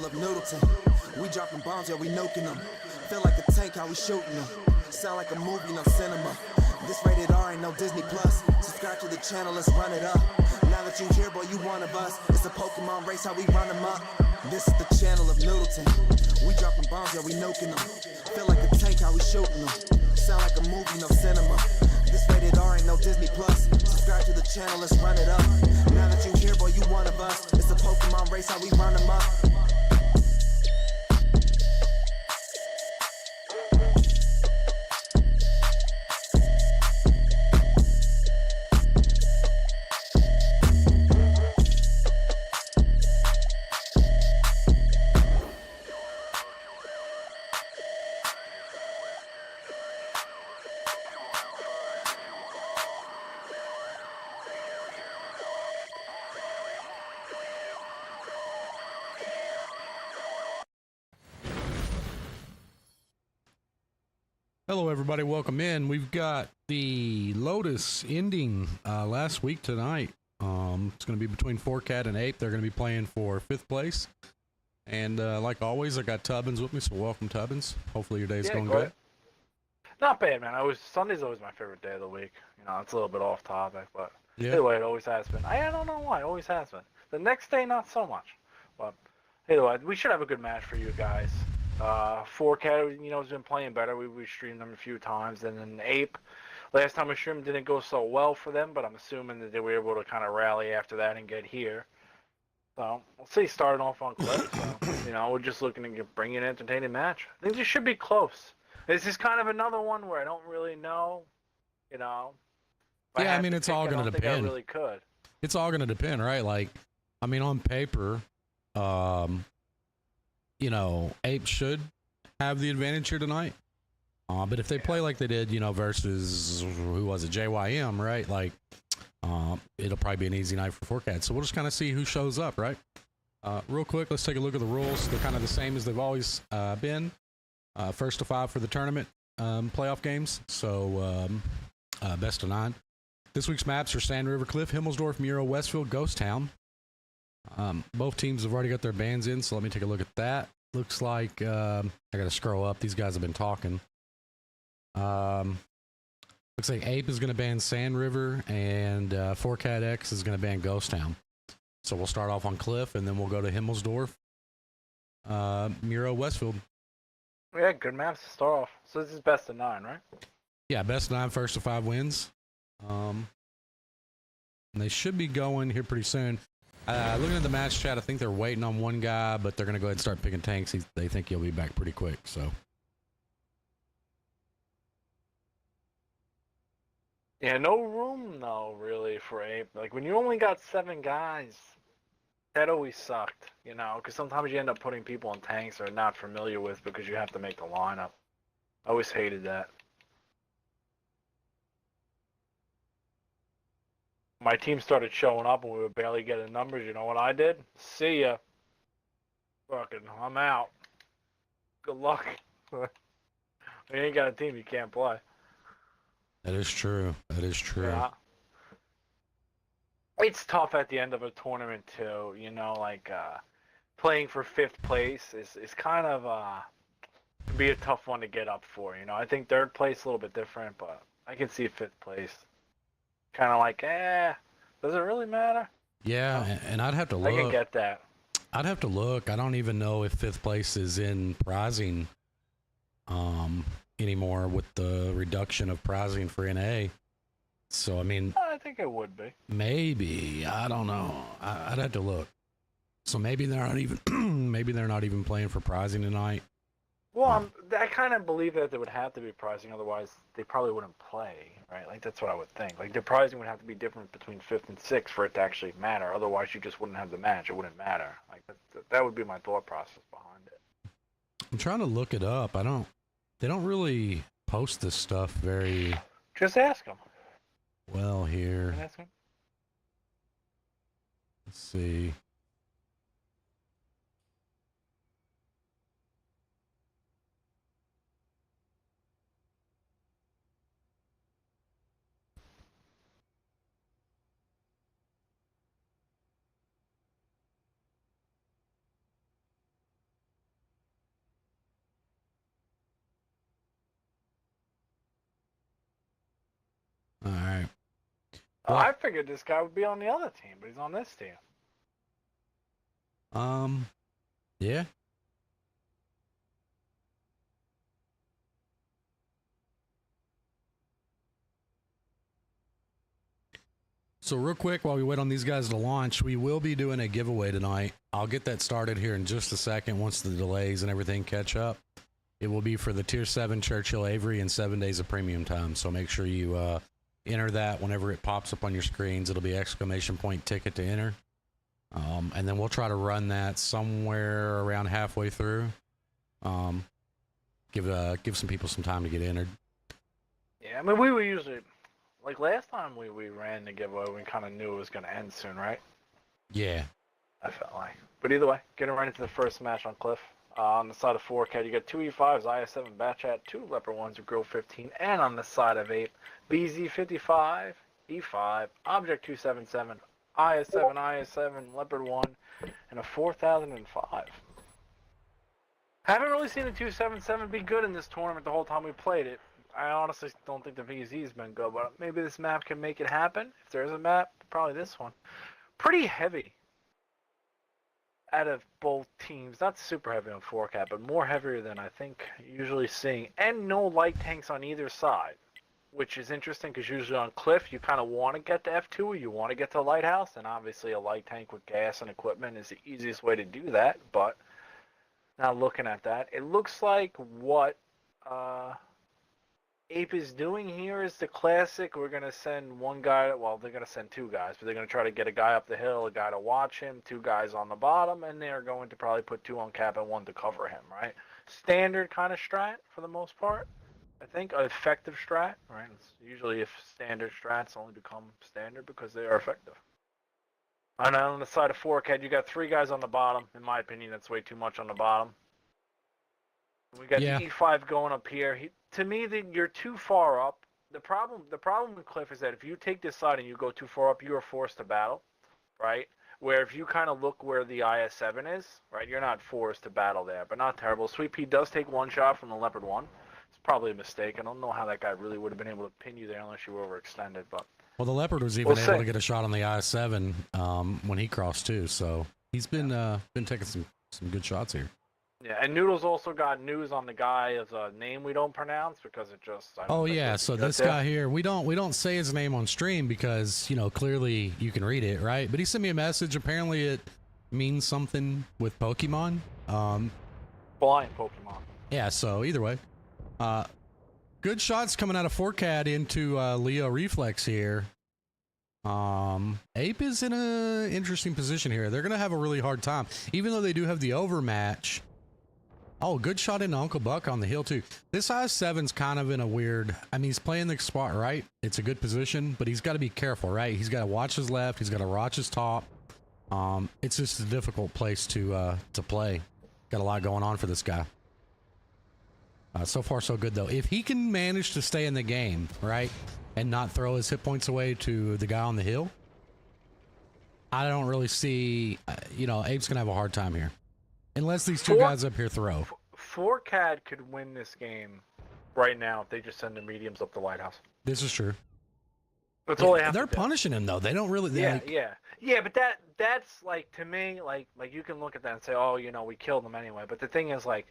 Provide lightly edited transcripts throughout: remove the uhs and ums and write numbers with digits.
of Noodleton. We dropping bombs, yeah, we nuking them. Feel like a tank, how we shooting them. Sound like a movie, no cinema. This rated R ain't no Disney Plus. Subscribe to the channel, let's run it up. Now that you here, boy, you one of us. It's a Pokemon race, how we run them up. This is the channel of Noodleton. We dropping bombs, yeah, we nuking them. Feel like a tank, how we shooting them. Sound like a movie, no cinema. This rated R ain't no Disney Plus. Subscribe to the channel, let's run it up. Now that you here, boy, you one of us. It's a Pokemon race, how we run them up. Hello everybody, welcome in. We've got the Lotus ending last week tonight. It's going to be between 4Cat and APE. They're going to be playing for 5th place. And like always, I got Tubbins with me, so welcome Tubbins. Hopefully your day's going good. Not bad, man. Sunday's always my favorite day of the week. You know, it's a little bit off topic, but Yeah. either way, it always has been. I don't know why, it always has been. The next day, not so much. But either way, we should have a good match for you guys. 4Cat, you know, has been playing better. We streamed them a few times, and then APE, last time we streamed didn't go so well for them, but I'm assuming that they were able to kind of rally after that and get here. So we'll see. Starting off on Cliff, so you know, we're just looking to bring an entertaining match. I think this should be close. This is kind of another one where I don't really know, you know. Yeah, I mean, it's all going to depend. I really could. It's all going to depend, right? Like, I mean, on paper, you know, APE should have the advantage here tonight. But if they play like they did, you know, versus, who was it, JYM, right? Like, it'll probably be an easy night for 4Cat. So we'll just kind of see who shows up, right? Real quick, let's take a look at the rules. They're kind of the same as they've always been. First to 5 for the tournament playoff games. So best of 9. This week's maps are Sand River Cliff, Himmelsdorf, Muro, Westfield, Ghost Town. Both teams have already got their bands in, so let me take a look at that. Looks like I gotta scroll up. These guys have been talking. Looks like APE is gonna ban Sand River, and 4Cat X is gonna ban Ghost Town. So we'll start off on Cliff, and then we'll go to Himmelsdorf, Muro, Westfield. Yeah, good maps to start off. So this is best of 9, right? Yeah, best of 9, first to 5 wins. And they should be going here pretty soon. Looking at the match chat, I think they're waiting on one guy, but they're going to go ahead and start picking tanks. They think he'll be back pretty quick, so. Yeah, no room, though, really, for APE. Like, when you only got 7 guys, that always sucked, you know, because sometimes you end up putting people in tanks they're not familiar with because you have to make the lineup. I always hated that. My team started showing up and we were barely getting numbers. You know what I did? See ya. Fucking, I'm out. Good luck. When you ain't got a team, you can't play. That is true. That is true. Yeah. It's tough at the end of a tournament, too. You know, like, playing for 5th place is kind of, can be a tough one to get up for. You know, I think 3rd place a little bit different, but I can see 5th place. Kind of like, does it really matter? Yeah, and I'd have to look. I can get that. I'd have to look. I don't even know if 5th place is in prizing anymore with the reduction of prizing for NA. So, I mean, I think it would be. Maybe. I don't know. I'd have to look. So maybe they're not even maybe they're not even playing for prizing tonight. Well, I kind of believe that there would have to be pricing, otherwise they probably wouldn't play, right? Like, that's what I would think. Like, the pricing would have to be different between 5th and 6th for it to actually matter. Otherwise, you just wouldn't have the match. It wouldn't matter. Like, that would be my thought process behind it. I'm trying to look it up. They don't really post this stuff very Just ask them. well here. Can I ask them? Let's see. I figured this guy would be on the other team, but he's on this team. Yeah. So real quick, while we wait on these guys to launch, we will be doing a giveaway tonight. I'll get that started here in just a second once the delays and everything catch up. It will be for the Tier 7 Churchill Avery and 7 days of premium time. So make sure you enter that whenever it pops up on your screens. It'll be exclamation point ticket to enter. And then we'll try to run that somewhere around halfway through. Give some people some time to get entered. Yeah, I mean, we were usually... Like last time we ran the giveaway, we kind of knew it was going to end soon, right? Yeah. I felt like. But either way, getting right into the first match on Cliff. On the side of 4Cat, you got 2 E5s, IS7 Batchat, 2 Leopard 1s with Grill 15, and on the side of 8, BZ55, E5, Object 277, IS7, Leopard 1, and a 4005. Haven't really seen a 277 be good in this tournament the whole time we played it. I honestly don't think the VZ's been good, but maybe this map can make it happen. If there's a map, probably this one. Pretty heavy out of both teams. Not super heavy on 4Cat, but more heavier than I think usually seeing. And no light tanks on either side, which is interesting because usually on Cliff, you kind of want to get to F2 or you want to get to Lighthouse, and obviously a light tank with gas and equipment is the easiest way to do that. But now looking at that, it looks like what... APE is doing here is the classic. We're going to send one guy, well, they're going to send 2 guys, but they're going to try to get a guy up the hill, a guy to watch him, 2 guys on the bottom, and they're going to probably put 2 on cap and 1 to cover him, right? Standard kind of strat for the most part, I think. An effective strat, right? It's usually if standard strats only become standard because they are effective. And on the side of 4Cat, you got 3 guys on the bottom. In my opinion, that's way too much on the bottom. We got the E5 going up here. To me, you're too far up. The problem with Cliff is that if you take this side and you go too far up, you are forced to battle, right? Where if you kind of look where the IS7 is, right, you're not forced to battle there, but not terrible. Sweet Pea does take 1 shot from the Leopard 1. It's probably a mistake. I don't know how that guy really would have been able to pin you there unless you were overextended. But well, the Leopard was even able to get a shot on the IS7 when he crossed too. So he's been taking some good shots here. Yeah, and Noodles also got news on the guy's name we don't pronounce because it just... Oh yeah, so this guy here, we don't say his name on stream because, you know, clearly you can read it, right? But he sent me a message. Apparently it means something with Pokemon. Blind Pokemon. Yeah, so either way. Good shots coming out of 4Cat into Leo Reflex here. APE is in an interesting position here. They're going to have a really hard time. Even though they do have the overmatch... Oh, good shot into Uncle Buck on the hill, too. This IS7's kind of in a weird... I mean, he's playing the spot right. It's a good position, but he's got to be careful, right? He's got to watch his left. He's got to watch his top. It's just a difficult place to play. Got a lot going on for this guy. So far, so good, though. If he can manage to stay in the game, right, and not throw his hit points away to the guy on the hill, I don't really see... you know, APE's going to have a hard time here. Unless these 2 guys up here throw. 4Cat could win this game right now if they just send the mediums up the Lighthouse. This is true. That's all they have. They're punishing him though. They don't really. Yeah. But that's like, to me, like you can look at that and say, oh, you know, we killed him anyway. But the thing is, like,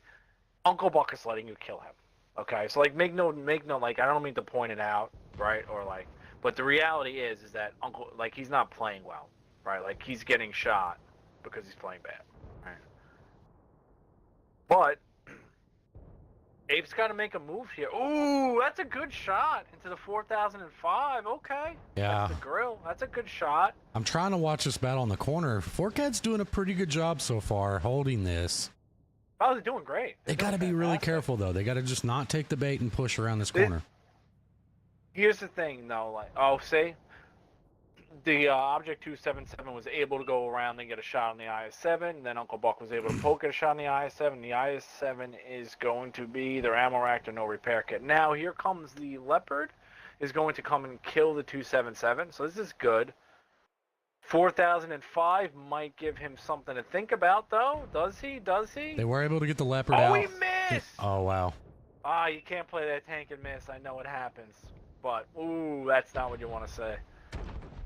Uncle Buck is letting you kill him. Okay, so like make no like, I don't mean to point it out, right? Or like, but the reality is that Uncle, like, he's not playing well, right? Like, he's getting shot because he's playing bad. But APE's got to make a move here. Ooh, that's a good shot into the 4005. Okay. Yeah. That's the grill. That's a good shot. I'm trying to watch this battle in the corner. 4Cat's doing a pretty good job so far holding this. Oh, they're doing great. They got to be really careful, though. They got to just not take the bait and push around this corner. Here's the thing, though. Like, oh, see? The Object 277 was able to go around and get a shot on the IS-7. Then Uncle Buck was able to poke at a shot on the IS-7. The IS-7 is going to be either ammo racked or no repair kit. Now, here comes the Leopard. Is going to come and kill the 277. So this is good. 4005 might give him something to think about, though. Does he? Does he? They were able to get the Leopard out. Oh, he missed! Oh, wow. Ah, you can't play that tank and miss. I know it happens. But, ooh, that's not what you want to say.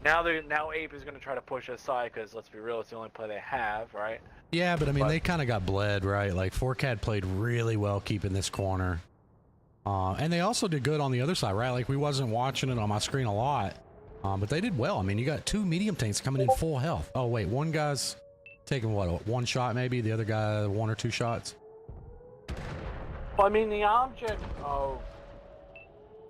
Now Ape is going to try to push aside because let's be real, it's the only play they have, right? Yeah, but I mean, they kind of got bled, right? Like, Fourcat played really well keeping this corner. And they also did good on the other side, right? Like, we wasn't watching it on my screen a lot, but they did well. I mean, you got 2 medium tanks coming in full health. Oh, wait, one guy's taking, what, 1 shot maybe? The other guy 1 or 2 shots? Well, I mean, the object of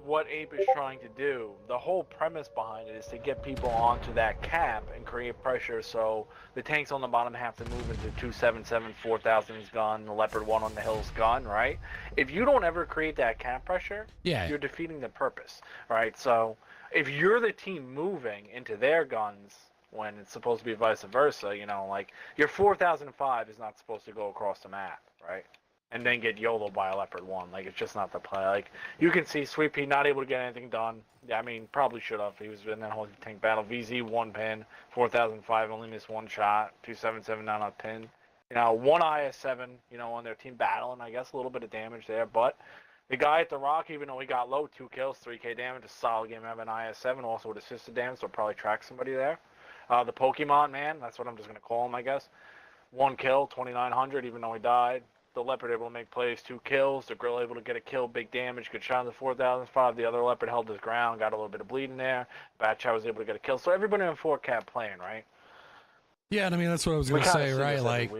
what Ape is trying to do, the whole premise behind it is to get people onto that cap and create pressure so the tanks on the bottom have to move into 277, 4000's gun, the Leopard 1 on the hill's gun, right? If you don't ever create that cap pressure, you're defeating the purpose, right? So if you're the team moving into their guns when it's supposed to be vice versa, you know, like your 4005 is not supposed to go across the map, right? And then get YOLO by a Leopard 1. Like, it's just not the play. Like, you can see Sweet Pea not able to get anything done. Yeah, I mean, probably should have. He was in that whole tank battle. VZ, 1 pin. 4005 only missed 1 shot. 277 not on pin. You know, 1 IS-7, you know, on their team battling. I guess a little bit of damage there. But the guy at the Rock, even though he got low, 2 kills, 3k damage, a solid game. Have an IS-7 also with assisted damage, so probably track somebody there. The Pokemon, man, that's what I'm just going to call him, I guess. 1 kill, 2900, even though he died. The Leopard able to make plays, 2 kills. The Grill able to get a kill, big damage, good shot on the 4005. The other Leopard held his ground, got a little bit of bleeding there. Batchow was able to get a kill. So everybody in Fourcat playing, right? Yeah, and I mean, that's what I was going to say, right? Like,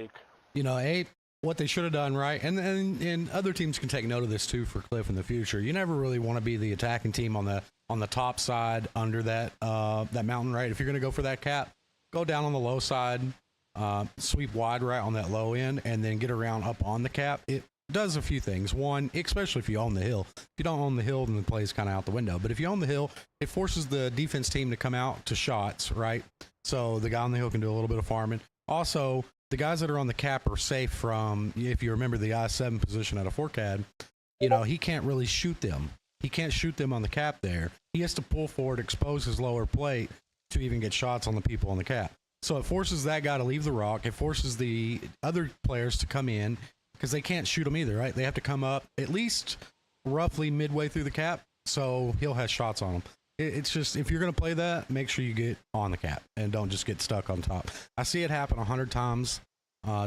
you know, Ape, what they should have done, right? And other teams can take note of this too for Cliff in the future. You never really want to be the attacking team on the top side under that that mountain, right? If you're going to go for that cap, go down on the low side. Sweep wide right on that low end and then get around up on the cap. It does a few things. One, especially if you own the hill. If you don't own the hill, then the play is kind of out the window. But if you own the hill, it forces the defense team to come out to shots, right? So the guy on the hill can do a little bit of farming. Also, the guys that are on the cap are safe from, if you remember the I-7 position at a Fourcad, you know, he can't really shoot them. He can't shoot them on the cap there. He has to pull forward, expose his lower plate to even get shots on the people on the cap. So it forces that guy to leave the rock. It forces the other players to come in because they can't shoot him either, right? They have to come up at least roughly midway through the cap, so he'll have shots on them. It's just, if you're going to play that, make sure you get on the cap and don't just get stuck on top. I see it happen 100 times.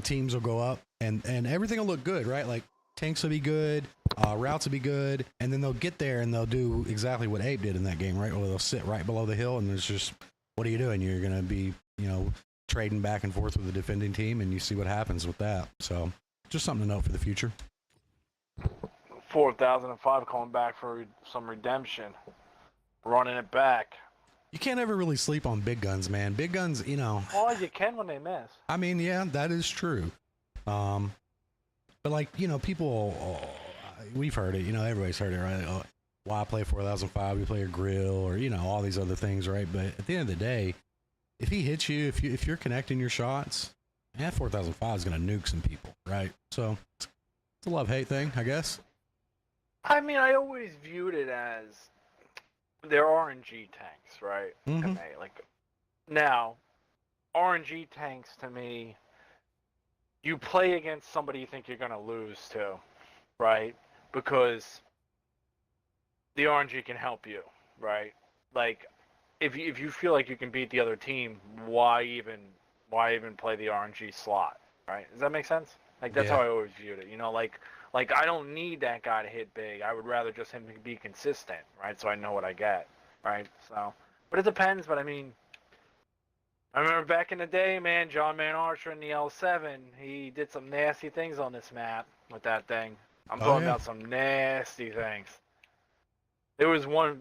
Teams will go up and everything will look good, right? Like tanks will be good, routes will be good, and then they'll get there and they'll do exactly what Ape did in that game, right? Where they'll sit right below the hill and there's just, what are you doing? You're going to be, you know, trading back and forth with the defending team, and you see what happens with that. So, just something to note for the future. 4005 coming back for some redemption, running it back. You can't ever really sleep on big guns, man. Big guns, you know. Oh, you can when they miss. I mean, yeah, that is true. But like, you know, people, we've heard it. You know, everybody's heard it, right? Oh, why play 4005? We play a grill, or you know, all these other things, right? But at the end of the day, if he hits you, if you're connecting your shots, 4005 is going to nuke some people, right? So it's a love-hate thing, I guess. I mean, I always viewed it as they're RNG tanks, right? Mm-hmm. Like, now, RNG tanks to me, you play against somebody you think you're going to lose to, right? Because the RNG can help you, right? Like, if you feel like you can beat the other team, why even play the RNG slot, right? Does that make sense? Like, that's how I always viewed it. You know, like I don't need that guy to hit big. I would rather just him be consistent, right? So I know what I get, right? So, but it depends. But I mean, I remember back in the day, man, John Man Archer in the L7, he did some nasty things on this map with that thing. I'm talking about some nasty things. There was one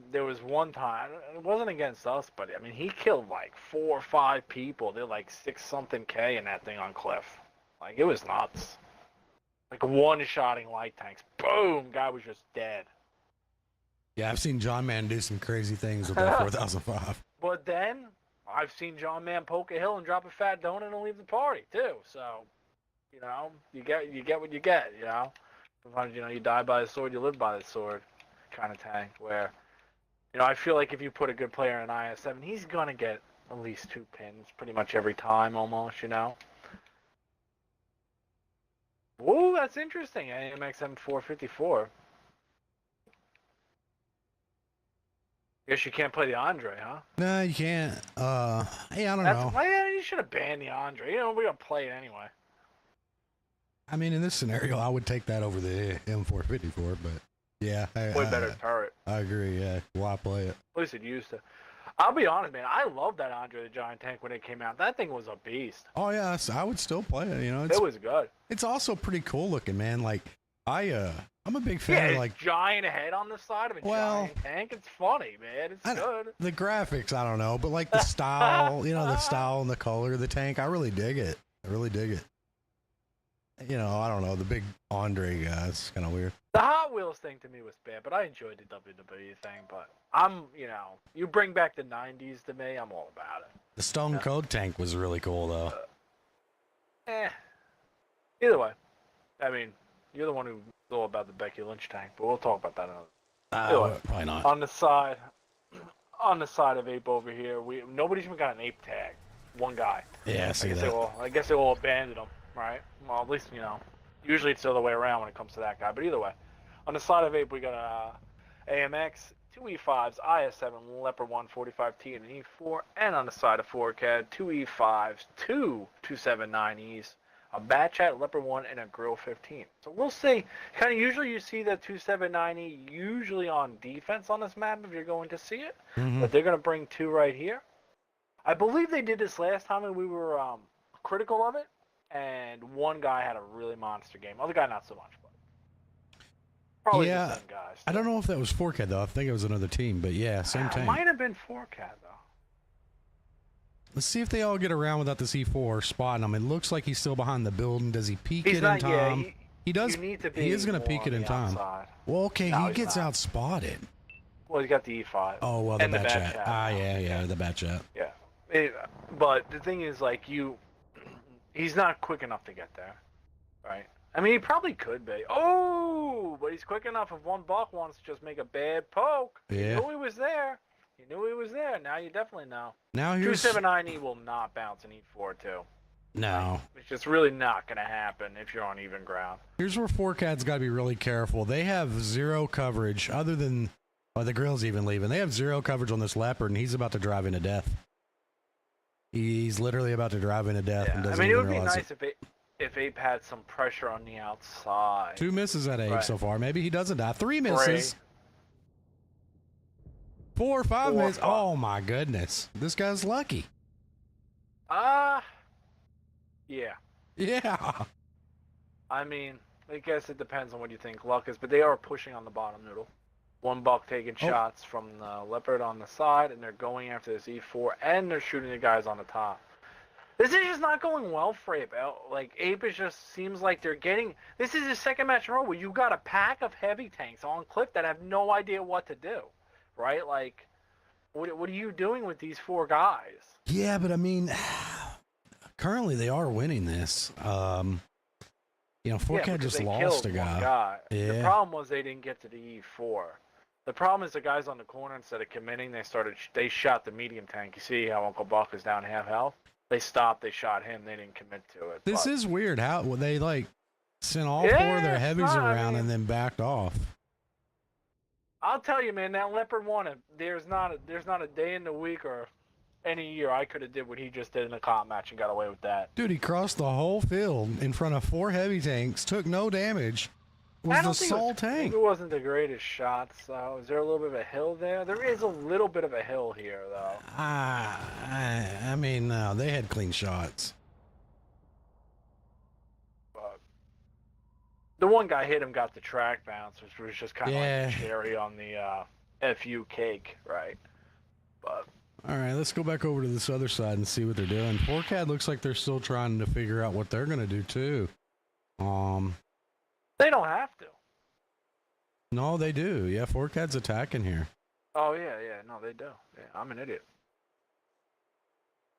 time, it wasn't against us, but I mean, he killed like 4 or 5 people. They're like 6-something K in that thing on Cliff. Like, it was nuts. Like, one-shotting light tanks. Boom! Guy was just dead. Yeah, I've seen John Man do some crazy things with that 4005. But then, I've seen John Man poke a hill and drop a fat donut and leave the party, too. So, you know, you get what you get, you know? Sometimes, you know, you die by the sword, you live by the sword. Kind of tank where, you know, I feel like if you put a good player in IS-7, he's gonna get at least 2 pins pretty much every time, almost, you know. Whoa, that's interesting. AMX 7454. 454. Guess you can't play the Andre, huh? No, you can't. Hey, I don't That's know. why you should have banned the Andre. You know, we're gonna play it anyway. I mean, in this scenario, I would take that over the M454, but yeah, Way better turret. I agree. Yeah, why play it? At least it used to. I'll be honest, man. I love that Andre the Giant tank when it came out. That thing was a beast. Oh yeah, I would still play it. You know, It was good. It's also pretty cool looking, man. Like I'm a big fan Yeah, of like giant head on the side of a giant tank. It's funny, man. It's good. the graphics. I don't know, but like the style, you know, the style and the color of the tank. I really dig it. I really dig it. You know, I don't know. The big Andre guy is kind of weird. The Hot Wheels thing to me was bad, but I enjoyed the WWE thing. But you bring back the 90s to me, I'm all about it. The Stone Cold tank was really cool, though. Either way, I mean, you're the one who's all about the Becky Lynch tank, but we'll talk about that another. Anyway, probably not. On the side of Ape over here, nobody's even got an Ape tag. One guy. Yeah, I see that. I guess they all abandoned him, right? Well, at least usually it's the other way around when it comes to that guy. But either way, on the side of Ape, we got AMX, 2 E5s, IS7, Leopard 1, 45T, and an E4. And on the side of 4CAD, 2 E5s, 2 279Es, a Bat Chat, Leopard 1, and a Grill 15. So we'll see. Kind of usually you see the 279E usually on defense on this map if you're going to see it. Mm-hmm. But they're going to bring 2 right here. I believe they did this last time and we were critical of it. And one guy had a really monster game. Other guy not so much. But probably the same guys. I don't know if that was 4CAD, though. I think it was another team. But yeah, same It team. might have been 4CAD, though. Let's see if they all get around without the C4 spotting him. It looks like he's still behind the building. Does he peek He's it not, in time? Yeah, he does. You need to be he is going to more peek it on in the time. outside. Well, okay, No, he gets out spotted. Well, he's got the E5. Oh, well, the and Bat the Chat. Chat. Yeah, the Bat Chat. Yeah. But the thing is, like, he's not quick enough to get there, right? I mean, he probably could be. Oh, but he's quick enough if one buck wants to just make a bad poke. Yeah. You knew he was there. You knew he was there. Now you definitely know. Now here's 279E will not bounce an E4 too. No. It's just really not going to happen if you're on even ground. Here's where 4CAD's got to be really careful. They have zero coverage other than the grill's even leaving. They have zero coverage on this Leopard, and he's about to drive into death. He's literally about to drive into death and doesn't even realize it. It would be nice if Ape had some pressure on the outside. 2 misses at Ape so far. Maybe he doesn't die. 3 misses. 4 or 5 misses. Oh, my goodness. This guy's lucky. Yeah. Yeah. I mean, I guess it depends on what you think luck is, but they are pushing on the bottom noodle. One buck taking shots from the Leopard on the side, and they're going after this E4, and they're shooting the guys on the top. This is just not going well for Ape. Like, Ape just seems like they're getting... This is his second match in a row where you got a pack of heavy tanks on cliff that have no idea what to do, right? Like, what are you doing with these 4 guys? Yeah, but I mean, currently they are winning this. 4CAD just lost a guy. Yeah. The problem was they didn't get to the E4. The problem is the guys on the corner, instead of committing, they shot the medium tank. You see how Uncle Buck is down half health? They stopped, they shot him, they didn't commit to it. This is weird. How they sent all 4 of their heavies around and then backed off. I'll tell you, man, that Leopard 1, there's not a day in the week or any year I could have did what he just did in a comp match and got away with that. Dude, he crossed the whole field in front of 4 heavy tanks, took no damage. Was the sole tank. It wasn't the greatest shots, though. Is there a little bit of a hill there? There is a little bit of a hill here, though. I mean, no, they had clean shots. But the one guy hit him, got the track bounce, which was just kind of like the cherry on the FU cake, right? But all right, let's go back over to this other side and see what they're doing. 4CAD looks like they're still trying to figure out what they're going to do, too. They don't have to. No, they do. Yeah, 4CAD's attacking here. Oh, yeah. No, they do. Yeah, I'm an idiot.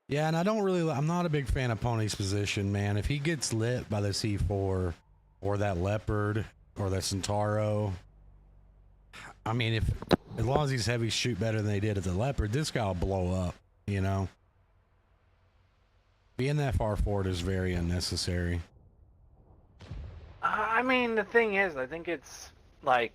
Yeah, and I'm not a big fan of Pony's position, man. If he gets lit by the C4 or that Leopard or that Centauro, I mean, as long as these heavies shoot better than they did at the Leopard, this guy will blow up, you know? Being that far forward is very unnecessary. I mean, the thing is, I think it's like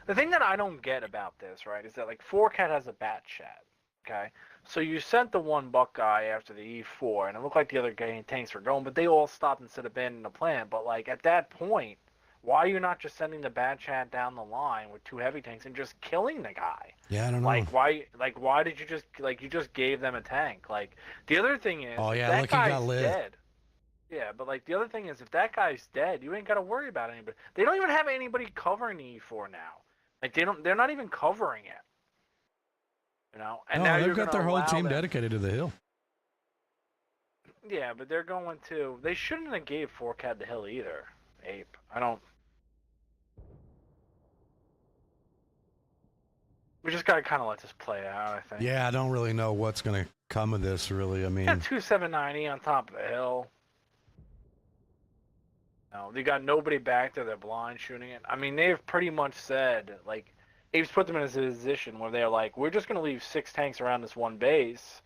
The thing that I don't get about this, right, is that like 4Cat has a bat chat. Okay, so you sent the one buck guy after the E4, and it looked like the other tanks were going, but they all stopped instead of abandoning the plan. But like at that point, why are you not just sending the bat chat down the line with 2 heavy tanks and just killing the guy? Yeah, I don't know. Why did you just you just gave them a tank? Like the other thing is, Oh yeah, that look, he got guy's lit. dead. Yeah, but like the other thing is, if that guy's dead, you ain't got to worry about anybody. They don't even have anybody covering the E4 now. Like they're not even covering it. You know, and No, now they've you're got gonna their whole allow team them. dedicated to the hill. Yeah, but they're going to. They shouldn't have gave 4Cat the hill either. Ape. I don't. We just gotta kind of let this play out. I think. Yeah, I don't really know what's gonna come of this. Really, I mean, Got 2790 on top of the hill. No, they got nobody back there. They're blind shooting it. I mean, they've pretty much said like. Ape's put them in a position where they're like, we're just going to leave 6 tanks around this one base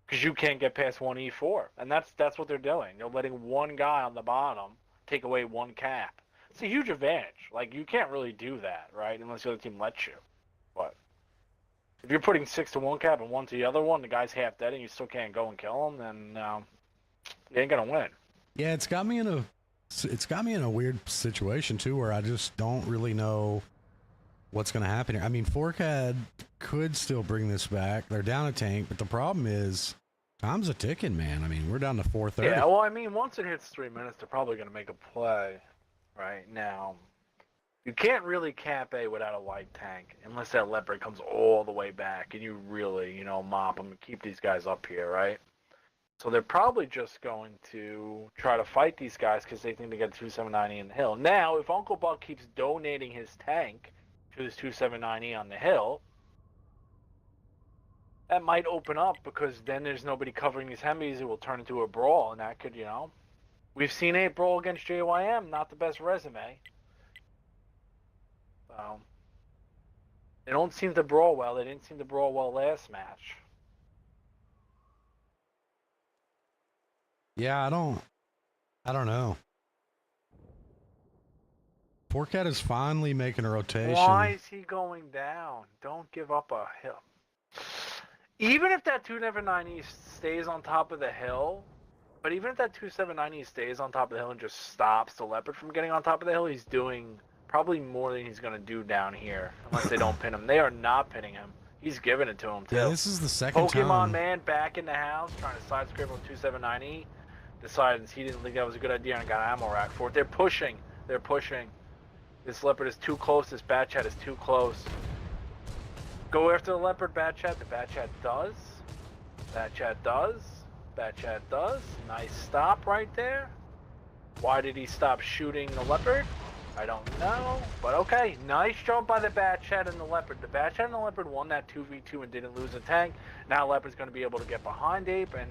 because you can't get past 1 E4. And that's what they're doing. They're letting one guy on the bottom take away 1 cap. It's a huge advantage. Like, you can't really do that, right, unless the other team lets you. But if you're putting 6 to 1 cap and 1 to the other one, the guy's half dead and you still can't go and kill him, then you ain't going to win. yeah, it's got me in a weird situation too, where I just don't really know what's going to happen here. I mean, 4Cad could still bring this back. They're down a tank, but the problem is time's a ticking, man. I mean, we're down to 4:30. Yeah, well, I mean, once it hits 3 minutes, they're probably going to make a play. Right now, you can't really cap A without a light tank unless that leopard comes all the way back and you really, mop them and keep these guys up here, right? So they're probably just going to try to fight these guys because they think they got 2790 in the hill. Now, if Uncle Buck keeps donating his tank to this 2790 on the hill, that might open up because then there's nobody covering these hemis. It will turn into a brawl, and that could, we've seen a brawl against JYM, not the best resume. So they don't seem to brawl well. They didn't seem to brawl well last match. Yeah, I don't know. 4Cat is finally making a rotation. Why is he going down? Don't give up a hill. Even if that 2790 stays on top of the hill, but even if that 2790 stays on top of the hill and just stops the leopard from getting on top of the hill, he's doing probably more than he's going to do down here, unless they don't pin him. They are not pinning him. He's giving it to him, too. Yeah, this is the second Pokemon time. man back in the house, trying to side scrape on 2790. Decided he didn't think that was a good idea and got an ammo rack for it. They're pushing. They're pushing. This leopard is too close. This bat chat is too close. Go after the leopard, bat chat. The bat chat does. Bat chat does. Bat chat does. Nice stop right there. Why did he stop shooting the leopard? I don't know. But okay. Nice jump by the bat chat and the leopard. The bat chat and the leopard won that 2v2 and didn't lose a tank. Now leopard's going to be able to get behind Ape, and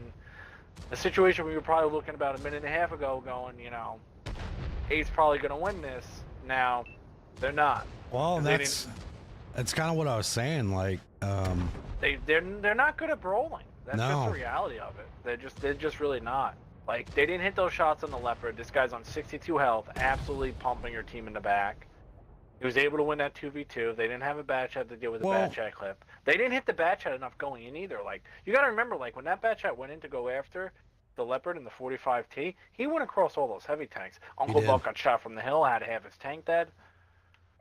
a situation we were probably looking about a minute and a half ago going, Ape's probably going to win this. Now, they're not. Well, that's kind of what I was saying. Like, they're not good at brawling. That's just the reality of it. They're just really not. Like, they didn't hit those shots on the leopard. This guy's on 62 health, absolutely pumping your team in the back. He was able to win that 2v2. They didn't have a bat chat to deal with the bat chat clip. They didn't hit the bat chat enough going in either. Like, you got to remember, like, when that bat chat went in to go after the leopard in the 45T, he went across all those heavy tanks. Uncle Buck got shot from the hill, had to have his tank dead,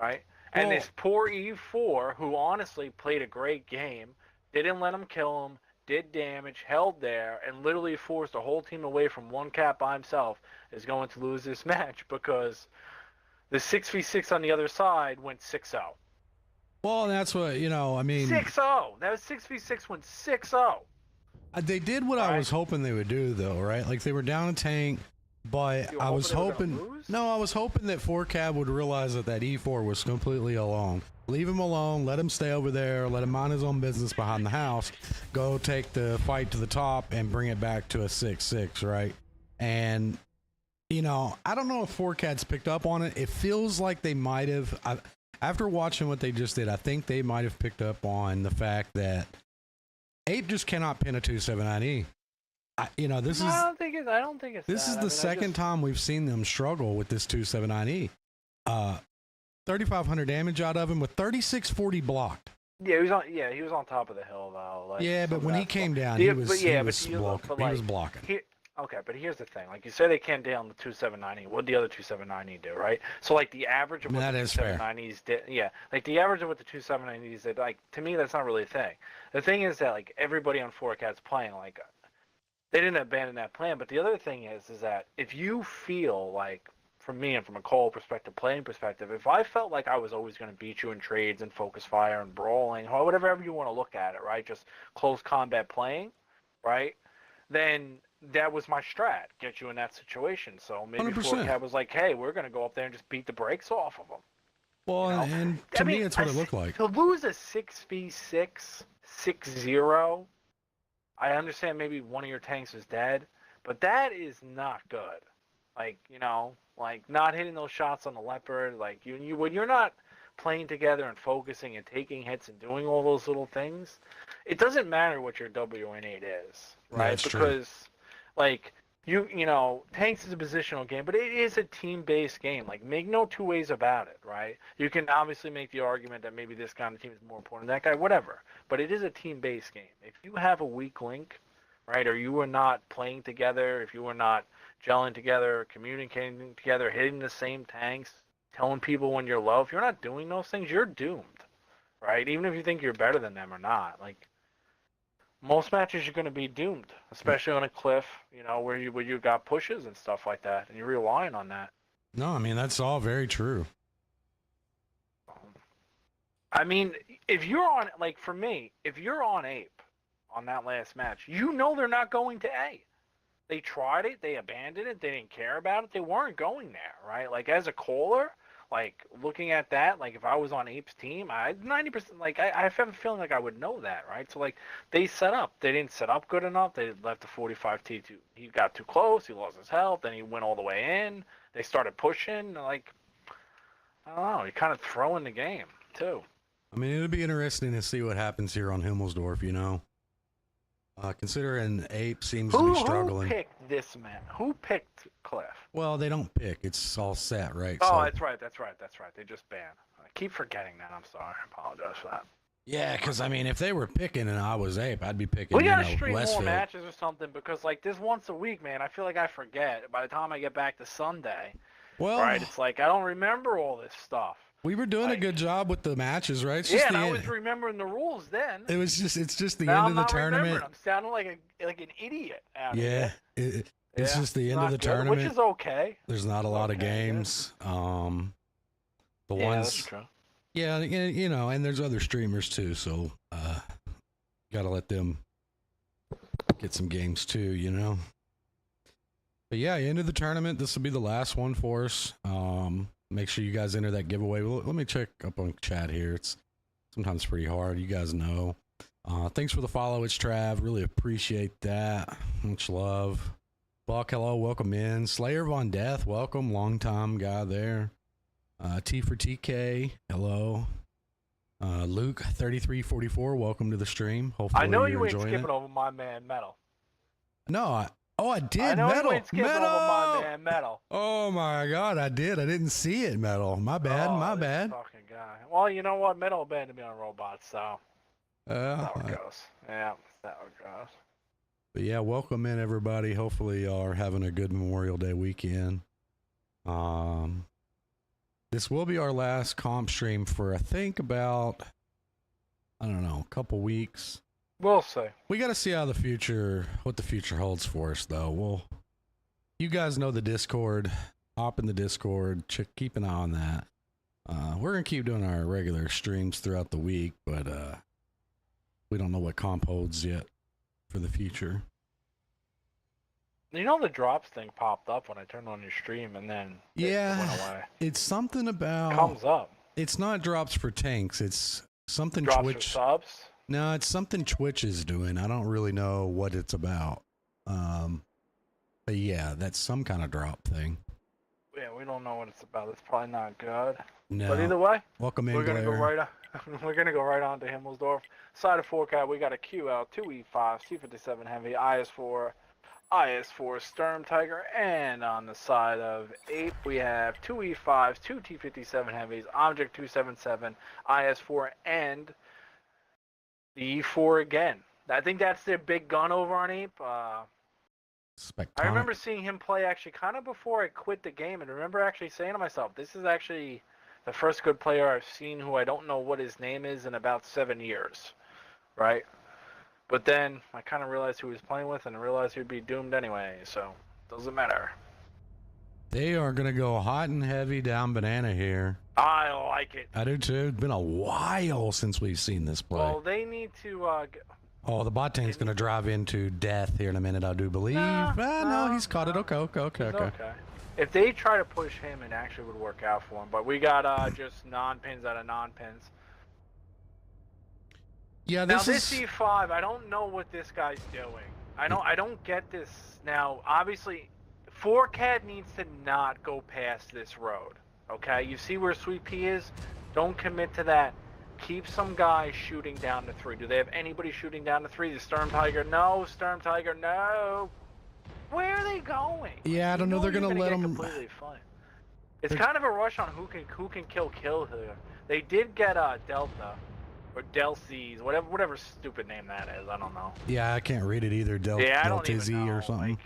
right? And this poor E4, who honestly played a great game, didn't let him kill him, did damage, held there, and literally forced the whole team away from 1 cap by himself, is going to lose this match because the 6v6 on the other side went 6-0. Well, that's what, I mean. 6-0. That was 6v6 went 6-0. They did what I was hoping they would do, though, right? Like, they were down a tank, but I was hoping. No, I was hoping that 4Cab would realize that E4 was completely alone. Leave him alone. Let him stay over there. Let him mind his own business behind the house. Go take the fight to the top and bring it back to a 6-6, right? And I don't know if 4Cat's picked up on it. It feels like they might have. After watching what they just did, I think they might have picked up on the fact that Ape just cannot pin a 279E. I don't think it's. This is the second time we've seen them struggle with this 279E. 3,500 damage out of him with 3,640 blocked. Yeah, he was on. Yeah, he was on top of the hill though. Like, Yeah, but some when of he that came stuff. down, Yeah, he was blocking. Okay, but here's the thing. Like you said, they came down the 279E. What did the other 279E do, right? So like the average of what That the is fair. 279Es did. Yeah, like the average of what the 279Es did. Like to me, that's not really a thing. The thing is that like everybody on 4Cat's playing like they didn't abandon that plan. But the other thing is that if you feel like, from me and from a call perspective, playing perspective, if I felt like I was always going to beat you in trades and focus fire and brawling, or whatever you want to look at it, right? Just close combat playing, right? Then that was my strat, get you in that situation. So maybe 100%. 4Cat was like, hey, we're going to go up there and just beat the brakes off of them. Well, You know? and to me, it's what it looked like. To lose a 6v6, 6-0, I understand maybe one of your tanks is dead, but that is not good. Like, you know, like not hitting those shots on the leopard, like you when you're not playing together and focusing and taking hits and doing all those little things, it doesn't matter what your WN8 is, right? That's true. Because like you know, tanks is a positional game, but it is a team-based game. Like, make no two ways about it, right? You can obviously make the argument that maybe this kind of team is more important than that guy, whatever. But it is a team-based game. If you have a weak link, right, or you are not playing together, if you are not gelling together, communicating together, hitting the same tanks, telling people when you're low, if you're not doing those things, you're doomed, right? Even if you think you're better than them or not. Like, most matches you're going to be doomed, especially on a cliff, you know, where you got pushes and stuff like that, and you're relying on that. No, I mean, that's all very true. I mean, if you're on, like, for me, if you're on APE on that last match, you know they're not going to A. They tried it, they abandoned it, they didn't care about it, they weren't going there, right? Like, as a caller, like, looking at that, like, if I was on APE's team, I 90%, like, I have a feeling like I would know that, right? So, like, they set up. They didn't set up good enough. They left the 45T too. He got too close. He lost his health. Then he went all the way in. They started pushing. Like, I don't know. You're kind of throwing the game, too. I mean, it'll be interesting to see what happens here on Himmelsdorf, you know. Considering Ape seems to be struggling. Who picked this man? Who picked Cliff? Well, they don't pick. It's all set, right? Oh, So, that's right. They just banned. I keep forgetting that. I'm sorry. I apologize for that. yeah, because, I mean, if they were picking and I was Ape, I'd be picking, We gotta you know, stream more Westfield. matches or something, because like this once a week, man, I feel like I forget. By the time I get back to Sunday, Well, right, it's like I don't remember all this stuff. we were doing a like- good job with the matches, right? It's Yeah, just and the I end. was remembering the rules then. It's just the Now end I'm of the not tournament. remembering. I'm sounding like an idiot out Yeah, here. it's Yeah, just the end not of the good, tournament. which is okay. There's not a lot of okay, yeah. games. The Yeah, ones, that's true. yeah, you know, and there's other streamers too, so gotta let them get some games too, you know. But yeah, end of the tournament. This will be the last one for us. Make sure you guys enter that giveaway. Well, let me check up on chat here. It's sometimes pretty hard. You guys know. Thanks for the follow. It's Trav. Really appreciate that. Much love. Buck, hello. Welcome in. Slayer Von Death, welcome. Long time guy there. T for TK, hello. Luke 3344, welcome to the stream. Hopefully I know you're you ain't enjoying skipping it. over my man Metal. No, I did. I know Metal. you ain't skipping Metal. over my man Metal. Oh my God, I did. I didn't see it. Metal. My bad. Oh, my this bad. Fucking guy. Well, you know what? Metal abandoned me on robots, so that's how it Uh, goes. Yeah, that's how it goes. but yeah, welcome in everybody. Hopefully y'all are having a good Memorial Day weekend. This will be our last comp stream for I think about, I don't know, a couple weeks. We'll see. We got to see what the future holds for us, though. You guys know the Discord. Hop in the Discord. Keep an eye on that. We're gonna keep doing our regular streams throughout the week, but we don't know what comp holds yet for the future. You know the drops thing popped up when I turned on your stream, and then it went away. It's something about. Comes up. It's not drops for tanks. It's something Drops Twitch. for subs. No, it's something Twitch is doing. I don't really know what it's about. But yeah, that's some kind of drop thing. Yeah, we don't know what it's about. It's probably not good. No. But either way, Welcome in, we're gonna Glare. go right on. We're gonna go right on to Himmelsdorf. Side of 4Cat, we got a QL, 2E5, C57 heavy, IS4, IS-4 Sturm Tiger, and on the side of APE, we have two E5s, two T-57 Heavies, Object 277, IS-4, and the E4 again. I think that's their big gun over on APE. I remember seeing him play actually kind of before I quit the game, and remember actually saying to myself, this is actually the first good player I've seen who I don't know what his name is in about 7 years, right? But then I kind of realized who he was playing with, and I realized he'd be doomed anyway, so doesn't matter. They are going to go hot and heavy down banana here. I like it. I do too. It's been a while since we've seen this play. Well, they need to... Oh, the bot tank's going to drive into death here in a minute, I do believe. No, he's caught it. Okay. If they try to push him, it actually would work out for him. But we got just non-pins out of non-pins. Yeah, Now this E5, I don't know what this guy's doing. I don't get this. Now, obviously, 4CAD needs to not go past this road. Okay, you see where Sweet Pea is? Don't commit to that. Keep some guys shooting down to 3. Do they have anybody shooting down to 3? The Sturm Tiger, no. Sturm Tiger, no. Where are they going? Yeah, I don't know. They're gonna let them. Completely fine. It's kind of a rush on who can kill here. They did get Delta or Delcies, whatever stupid name that is. I don't know. Yeah, I can't read it either. Deltizzy or something.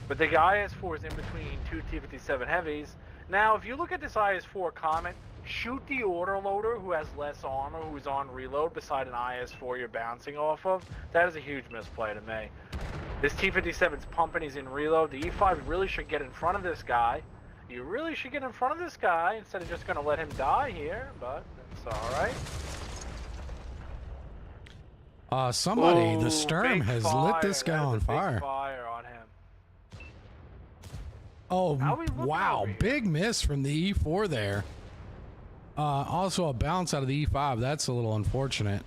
But the IS-4 is in between two T-57 Heavies. Now, if you look at this IS-4 comment, shoot the autoloader who has less armor, who's on reload beside an IS-4 you're bouncing off of. That is a huge misplay to me. This T-57's pumping, he's in reload. The E5 really should get in front of this guy. You really should get in front of this guy instead of just going to let him die here, but it's alright. The Sturm has lit this guy on fire. Fire on him. Oh, wow. Big miss from the E4 there. Also a bounce out of the E5. That's a little unfortunate.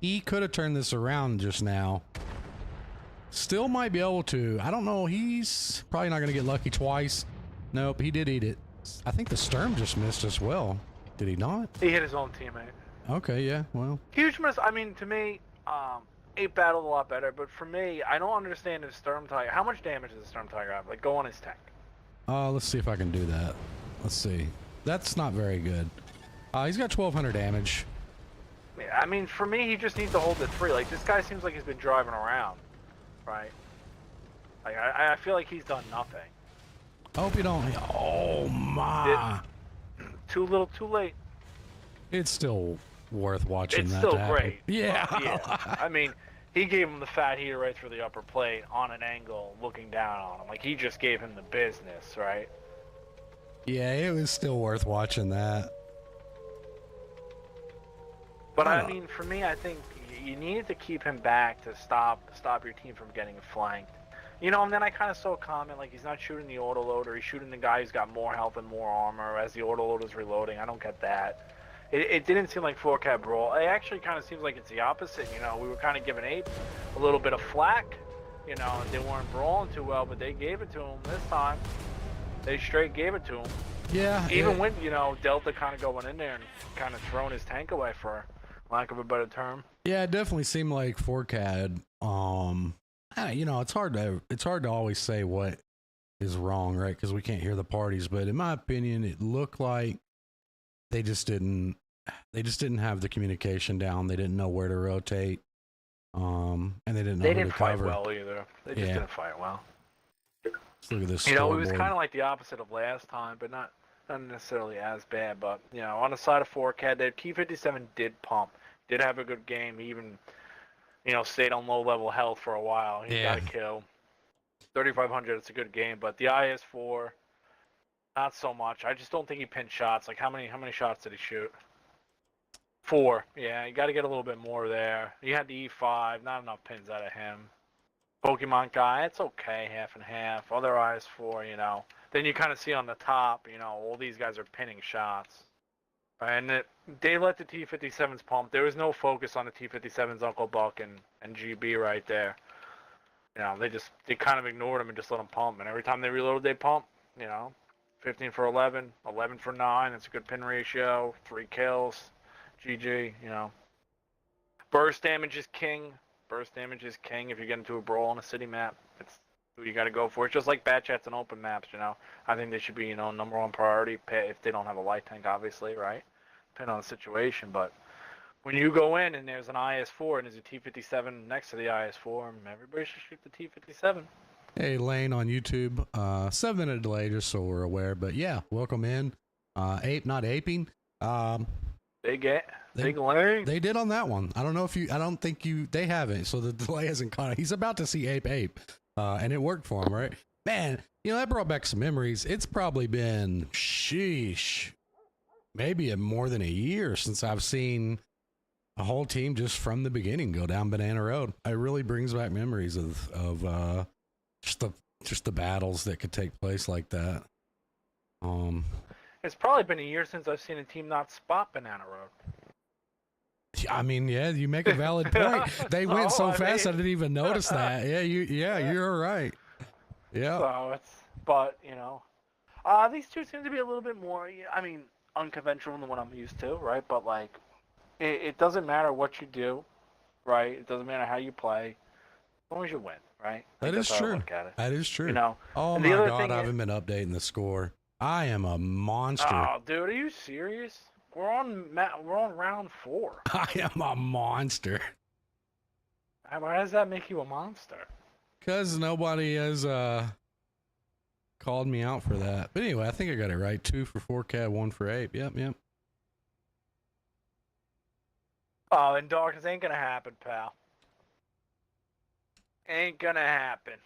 He could have turned this around just now. Still might be able to. I don't know. He's probably not going to get lucky twice. Nope, he did eat it. I think the Sturm just missed as well. Did he not? He hit his own teammate. Okay, yeah, well. Huge miss. I mean, to me, APE battled a lot better, but for me, I don't understand his Sturm Tiger. How much damage does the Sturm Tiger have? Like, go on his tank. Let's see if I can do that. Let's see. That's not very good. He's got 1,200 damage. Yeah, I mean, for me, he just needs to hold the 3. Like, this guy seems like he's been driving around, right? Like, I feel like he's done nothing. I hope you don't. Oh, my. Too little, too late. It's still worth watching it's that still happen. Great. Yeah. Yeah. I mean, he gave him the fat heater right through the upper plate on an angle, looking down on him. Like, he just gave him the business, right? Yeah, it was still worth watching that. But I mean, for me, I think you needed to keep him back to stop your team from getting flanked. You know, and then I kind of saw a comment like he's not shooting the autoloader, he's shooting the guy who's got more health and more armor as the autoloader's reloading. I don't get that. It didn't seem like 4CAD Brawl. It actually kind of seems like it's the opposite. You know, we were kind of giving APE a little bit of flack. You know, they weren't brawling too well, but they gave it to him this time. They straight gave it to him. Yeah. Even with, you know, Delta kind of going in there and kind of throwing his tank away, for lack of a better term. Yeah, it definitely seemed like 4CAD. You know, it's hard to always say what is wrong, right? Because we can't hear the parties. But in my opinion, it looked like they just didn't have the communication down. They didn't know where to rotate. And they didn't know who to cover. They didn't fight well either. They just didn't fight well. Let's look at this. You know, it was kind of like the opposite of last time, but not necessarily as bad. But you know, on the side of 4CAD, their T-57 did pump, did have a good game. He even, you know, stayed on low level health for a while. He got a kill. 3,500. It's a good game, but the IS-4, not so much. I just don't think he pinned shots. Like how many shots did he shoot? 4. Yeah, you got to get a little bit more there. You had the E5, not enough pins out of him. Pokemon guy, it's okay, half and half. Other IS-4, you know. Then you kind of see on the top, you know, all these guys are pinning shots. And they let the T-57s pump. There was no focus on the T-57s, Uncle Buck and GB right there. You know, they kind of ignored them and just let them pump. And every time they reloaded, they pump. You know, 15 for 11, 11 for 9. That's a good pin ratio. 3 kills. GG, you know. Burst damage is king. Burst damage is king if you get into a brawl on a city map. It's who you got to go for. It's just like bat chats and open maps, you know. I think they should be, you know, number one priority if they don't have a light tank, obviously, right? Depending on the situation. But when you go in and there's an IS-4 and there's a T-57 next to the IS-4, everybody should shoot the T-57. Hey, Lane on YouTube. 7-minute delay, just so we're aware. But yeah, welcome in. Ape, not aping. Big Lane. They did on that one. I don't know if you. I don't think you. They haven't. So the delay hasn't caught it. He's about to see Ape, and it worked for him, right? Man, you know that brought back some memories. It's probably been maybe more than a year since I've seen a whole team just from the beginning go down Banana Road. It really brings back memories of just the battles that could take place like that. It's probably been a year since I've seen a team not spot Banana Road. I mean, yeah, you make a valid point. They went so fast I didn't even notice that. Yeah, you're right. Yeah. So but you know, these two seem to be a little bit more, I mean, unconventional than what I'm used to, right? But like, it doesn't matter what you do, right? It doesn't matter how you play, as long as you win, right? That is true. That is true. You know. Oh my God, I haven't been updating the score. I am a monster. Oh, dude, are you serious? We're on round 4. I am a monster. Why does that make you a monster? Because nobody has called me out for that. But anyway, I think I got it right. 2 for 4Cat, 1 for Ape. Yep. Oh, and darkness ain't gonna happen, pal. Ain't gonna happen.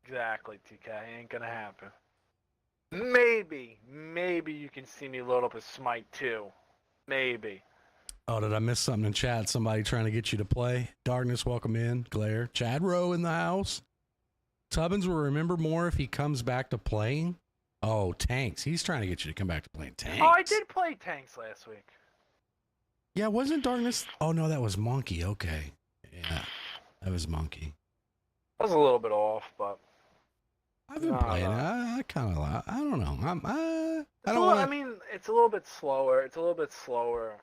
Exactly, TK. Ain't gonna happen. Maybe you can see me load up a Smite 2. Maybe. Oh, did I miss something in chat? Somebody trying to get you to play? Darkness, welcome in. Glare. Chad Rowe in the house. Tubbins will remember more if he comes back to playing. Oh, Tanks. He's trying to get you to come back to playing Tanks. Oh, I did play Tanks last week. Yeah, wasn't Darkness? Oh, no, that was Monkey. Okay. Yeah, that was Monkey. I was a little bit off, but... I've been playing it. I kind of, I don't know. I mean, it's a little bit slower. It's a little bit slower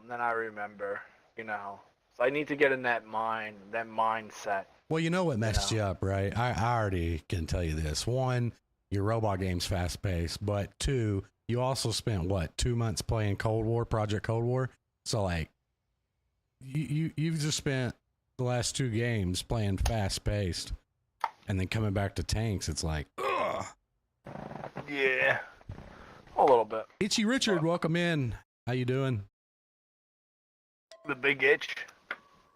than I remember, you know. So I need to get in that mindset. Well, you know what messed you up, right? I already can tell you this. 1, your robot game's fast-paced, but 2, you also spent, what, 2 months playing Project Cold War? So, like, you've just spent the last 2 games playing fast-paced. And then coming back to Tanks, it's like, ugh. Yeah, a little bit. Itchy Richard, welcome in. How you doing? The Big Itch.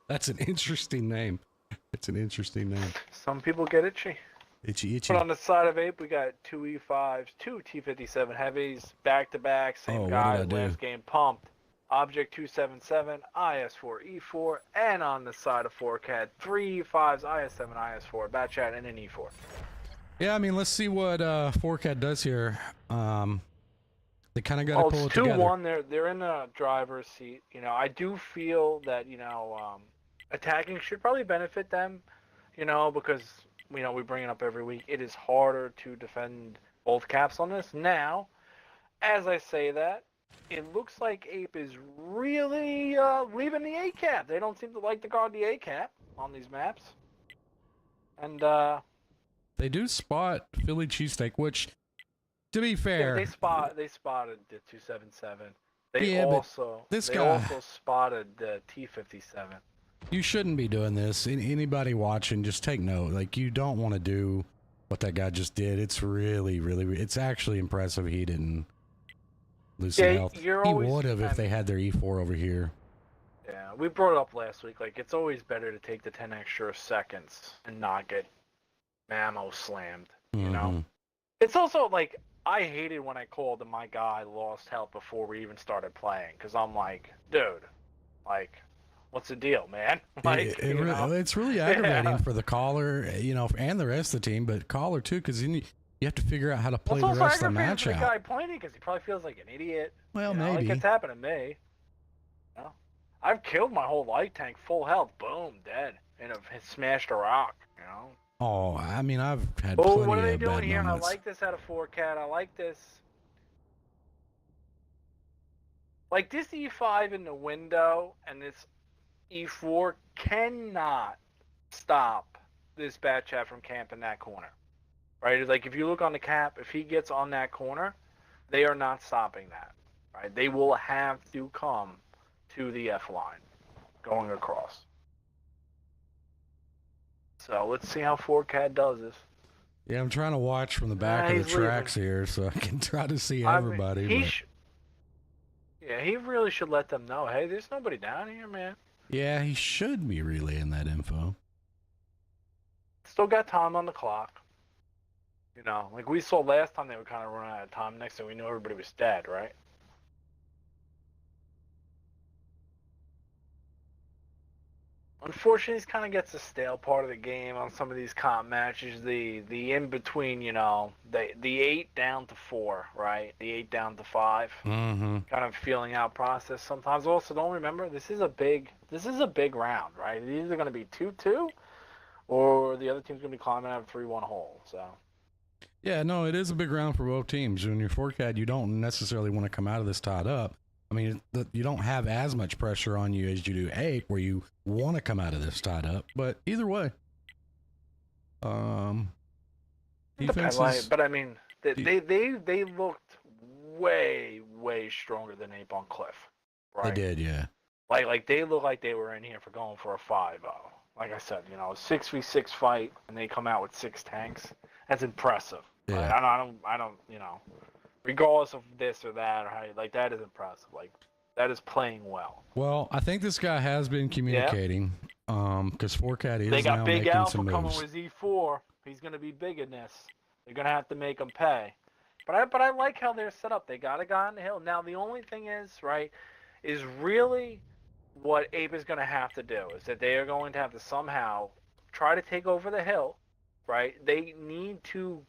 That's an interesting name. It's an interesting name. Some people get itchy. Itchy. But on the side of Ape, we got 2 E5s, 2 T-57 heavies, back-to-back, same guy, last game pumped. Object 277, IS-4, E4, and on the side of 4Cat, 3 E5s, IS-7, IS-4, Bat Chat, and an E4. Yeah, I mean, let's see what 4Cat does here. They kind of got to pull it together. 2-1, they're in the driver's seat. You know, I do feel that, you know, attacking should probably benefit them, you know, because, you know, we bring it up every week. It is harder to defend both caps on this. Now, as I say that, it looks like Ape is really leaving the A cap. They don't seem to like to guard the A cap on these maps. And they do spot Philly cheesesteak, which, to be fair, yeah, they spotted the 277. They also spotted the T-57. You shouldn't be doing this. Anybody watching, just take note. Like, you don't want to do what that guy just did. It's really, it's actually impressive he didn't lose some health. He would have if they had their E4 over here. Yeah, we brought it up last week. Like, it's always better to take the 10 extra seconds and not get Mamo slammed, you know? It's also, like, I hated when I called and my guy lost health before we even started playing, because I'm like, dude, like, what's the deal, man? Like, it's really aggravating for the caller, you know, and the rest of the team, but caller too, because then you have to figure out how to play the rest of the match out. The guy playing because he probably feels like an idiot. Well, maybe. Like, it's happened to me. You know? I've killed my whole light tank, full health, boom, dead, and have smashed a rock, you know? Oh, I mean, I've had plenty of bad moments. What are they doing here? I like this out of 4Cat. I like this. Like, this E5 in the window, and this E4 cannot stop this bat chat from camping that corner. Right? Like, if you look on the cap, if he gets on that corner, they are not stopping that. Right? They will have to come to the F line going across. So let's see how 4CAD does this. Yeah, I'm trying to watch from the back of the tracks here so I can try to see everybody. He really should let them know, hey, there's nobody down here, man. Yeah, he should be relaying that info. Still got time on the clock. You know, like we saw last time, they were kind of running out of time. Next thing we knew, everybody was dead, right? Unfortunately, this kind of gets a stale part of the game on some of these comp matches. The in between, you know, the 8 down to 4, right? The 8 down to 5, kind of feeling out process. Sometimes also don't remember this is a big round, right? It's either going to be 2-2, or the other team's going to be climbing out of 3-1 hole. So. Yeah, no, it is a big round for both teams. When you're 4CAD, you don't necessarily want to come out of this tied up. I mean, you don't have as much pressure on you as you do APE, where you want to come out of this tied up. But either way, defenses. But I mean, they looked way stronger than APE on Cliff. Right? They did, yeah. Like they look like they were in here for going for a 5-0. Like I said, you know, a 6v6 fight, and they come out with 6 tanks. That's impressive. Yeah. Right? I don't, you know, regardless of this or that, or how, like, that is impressive. Like, that is playing well. Well, I think this guy has been communicating, because 4CAD is they got now Big making Alpha some moves. coming with Z4. He's going to be big in this. They're going to have to make him pay. But I like how they're set up. They got a guy on the hill. Now, the only thing is, right, is really what APE is going to have to do is that they are going to have to somehow try to take over the hill, right? They need to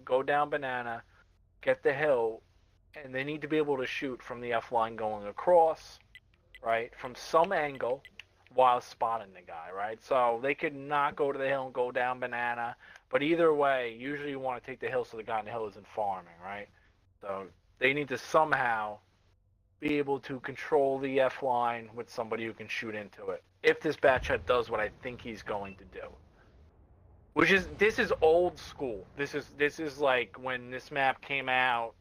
go down Banana, get the hill, and they need to be able to shoot from the F line going across, right, from some angle while spotting the guy, right? So they could not go to the hill and go down Banana, but either way, usually you want to take the hill so the guy on the hill isn't farming, right? So they need to somehow be able to control the F line with somebody who can shoot into it. If this Batchat does what I think he's going to do. This is old school. This is like when this map came out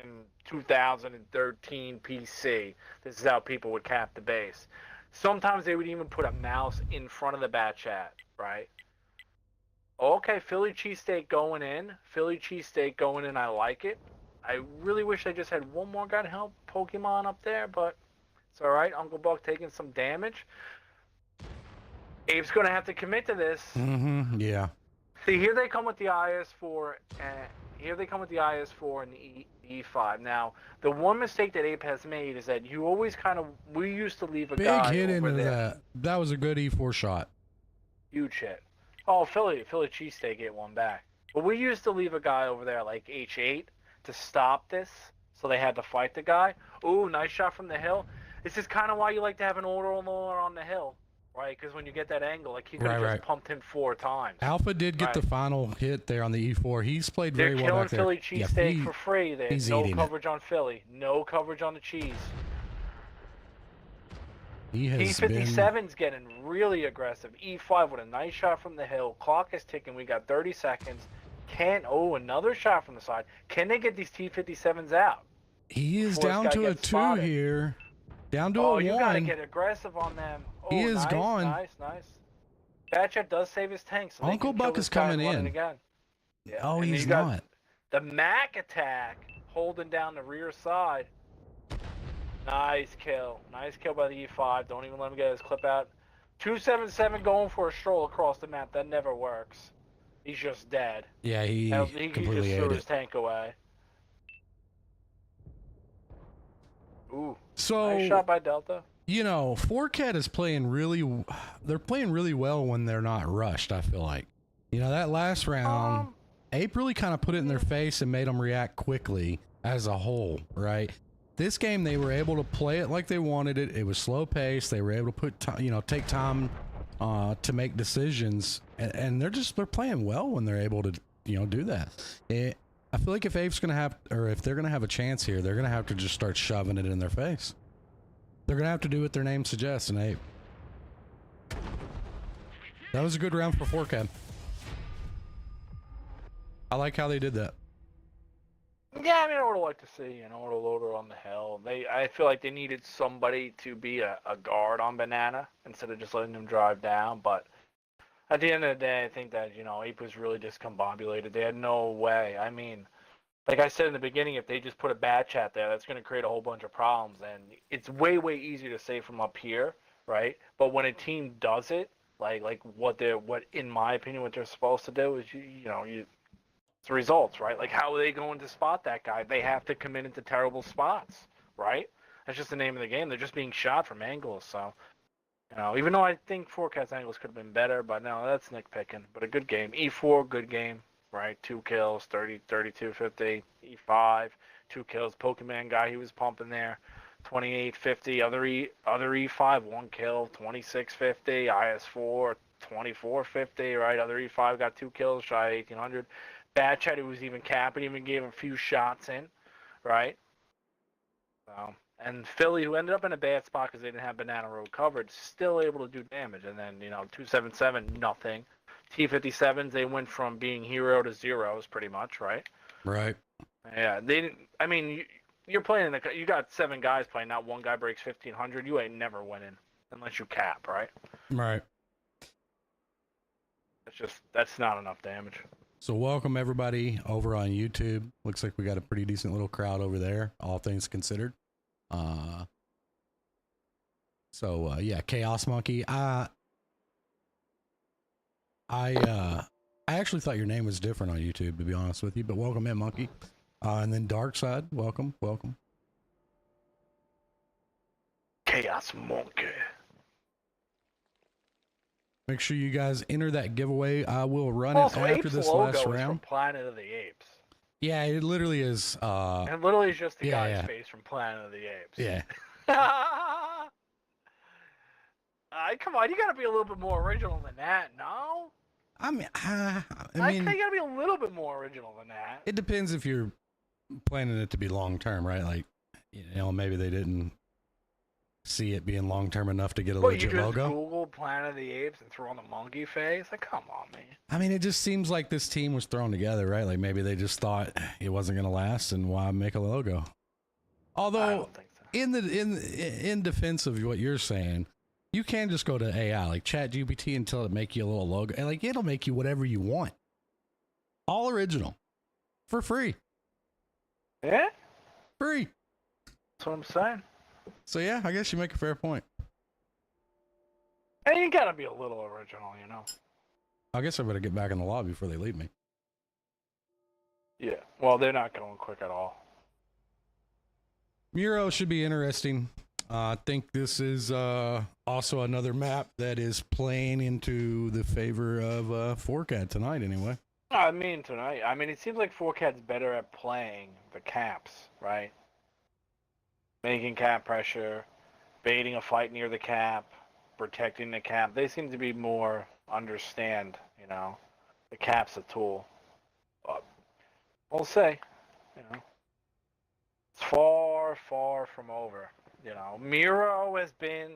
in 2013 PC. This is how people would cap the base. Sometimes they would even put a mouse in front of the Batchat, right? Okay, Philly cheesesteak going in. I like it. I really wish I just had one more guy to help Pokemon up there, but it's all right. Uncle Buck taking some damage. Abe's going to have to commit to this. Yeah. See, here they come with the IS4, and the E5. Now, the one mistake that Ape has made is that you always we used to leave a guy Big hit over into there. that. That was a good E4 shot. Huge hit. Oh, Philly cheesesteak hit one back. But we used to leave a guy over there like H8 to stop this, so they had to fight the guy. Ooh, nice shot from the hill. This is kind of why you like to have an order on the hill, right? Because when you get that angle, like he could have just pumped him 4 times. Alpha did get the final hit there on the E4. He's played very well back there. They're killing Philly cheesesteak for free. There's no coverage on Philly. No coverage on the cheese. T57's getting really aggressive. E5 with a nice shot from the hill. Clock is ticking. We got 30 seconds. Another shot from the side. Can they get these T57s out? He is down to a 2 here. Down to a 1. You got to get aggressive on them. He is gone. Nice. Batchat does save his tank. So Uncle Buck is coming in. Again. Yeah. Oh, he's not. The Mac attack holding down the rear side. Nice kill. Nice kill by the E5. Don't even let him get his clip out. 277 going for a stroll across the map. That never works. He's just dead. Yeah, he completely just ate threw it. his tank away. Ooh. So, nice shot by Delta. You know, 4CAT is playing they're playing really well when they're not rushed, I feel like. You know, that last round, Ape really kind of put it in their face and made them react quickly as a whole, right? This game, they were able to play it like they wanted it. It was slow pace. They were able to take time to make decisions, and they're playing well when they're able to, do that. I feel like if Ape's gonna have, or if they're gonna have a chance here, they're gonna have to just start shoving it in their face. They're gonna have to do what their name suggests, Nate. That was a good round for 4CAD. I like how they did that. Yeah, I mean, I would have liked to see, a loader on the hill. I feel like they needed somebody to be a guard on Banana instead of just letting him drive down. But at the end of the day, I think that, APE was really discombobulated. They had no way. I mean, like I said in the beginning, if they just put a bad chat there, that's going to create a whole bunch of problems. And it's way, way easier to say from up here, right? But when a team does it, like what in my opinion, what they're supposed to do is, it's the results, right? Like, how are they going to spot that guy? They have to commit into terrible spots, right? That's just the name of the game. They're just being shot from angles. So, even though I think 4CAD's angles could have been better, but no, that's nitpicking. But a good game. E4, good game, right? 2 kills, 30, 32, 50. E5, 2 kills. Pokemon guy, he was pumping there. 28, 50. Other E5, 1 kill. 26, 50. IS4, 24, 50, right? Other E5 got 2 kills, shy of 1800. Bad chat, who was even capping, even gave a few shots in, right? So, and Philly, who ended up in a bad spot because they didn't have Banana Road covered, still able to do damage. And then, 277, nothing. T57s, they went from being hero to zeros pretty much, right? Right. Yeah, they didn't. I mean, you're playing you got 7 guys playing, not one guy breaks 1500. You ain't never winning unless you cap, right? Right. That's not enough damage. So welcome everybody over on YouTube. Looks like we got a pretty decent little crowd over there, all things considered. Yeah, Chaos Monkey. I actually thought your name was different on YouTube, to be honest with you, but welcome in, Monkey. And then Dark Side, welcome. Chaos Monkey. Make sure you guys enter that giveaway. I will run it after Apes this logo last is round. from Planet of the Apes. Yeah, it literally is. And it literally is just the yeah, guy's face from Planet of the Apes. Yeah. Come on, you gotta be a little bit more original than that, no? I mean, I think you gotta be a little bit more original than that. it depends if you're planning it to be long term, right? Like, maybe they didn't see it being long term enough to get a legit you just logo. Google Planet of the Apes and throw on the monkey face? Like, come on, man. I mean, it just seems like this team was thrown together, right? Like maybe they just thought it wasn't going to last, and why make a logo? Although, I don't think so. in defense of what you're saying, you can just go to AI like ChatGPT and tell it to make you a little logo, and like it'll make you whatever you want, all original, for free. Yeah, Free. that's what I'm saying. So yeah, I guess you make a fair point. And you gotta be a little original, I guess I better get back in the lobby before they leave me. Yeah. Well, they're not going quick at all. Muro should be interesting. I think this is also another map that is playing into the favor of 4CAD tonight anyway. Tonight. It seems like 4CAD's better at playing the caps, right? Making cap pressure, baiting a fight near the cap, protecting the cap. They seem to be more understand, the cap's a tool. But we'll see, It's far, far from over. Miro has been,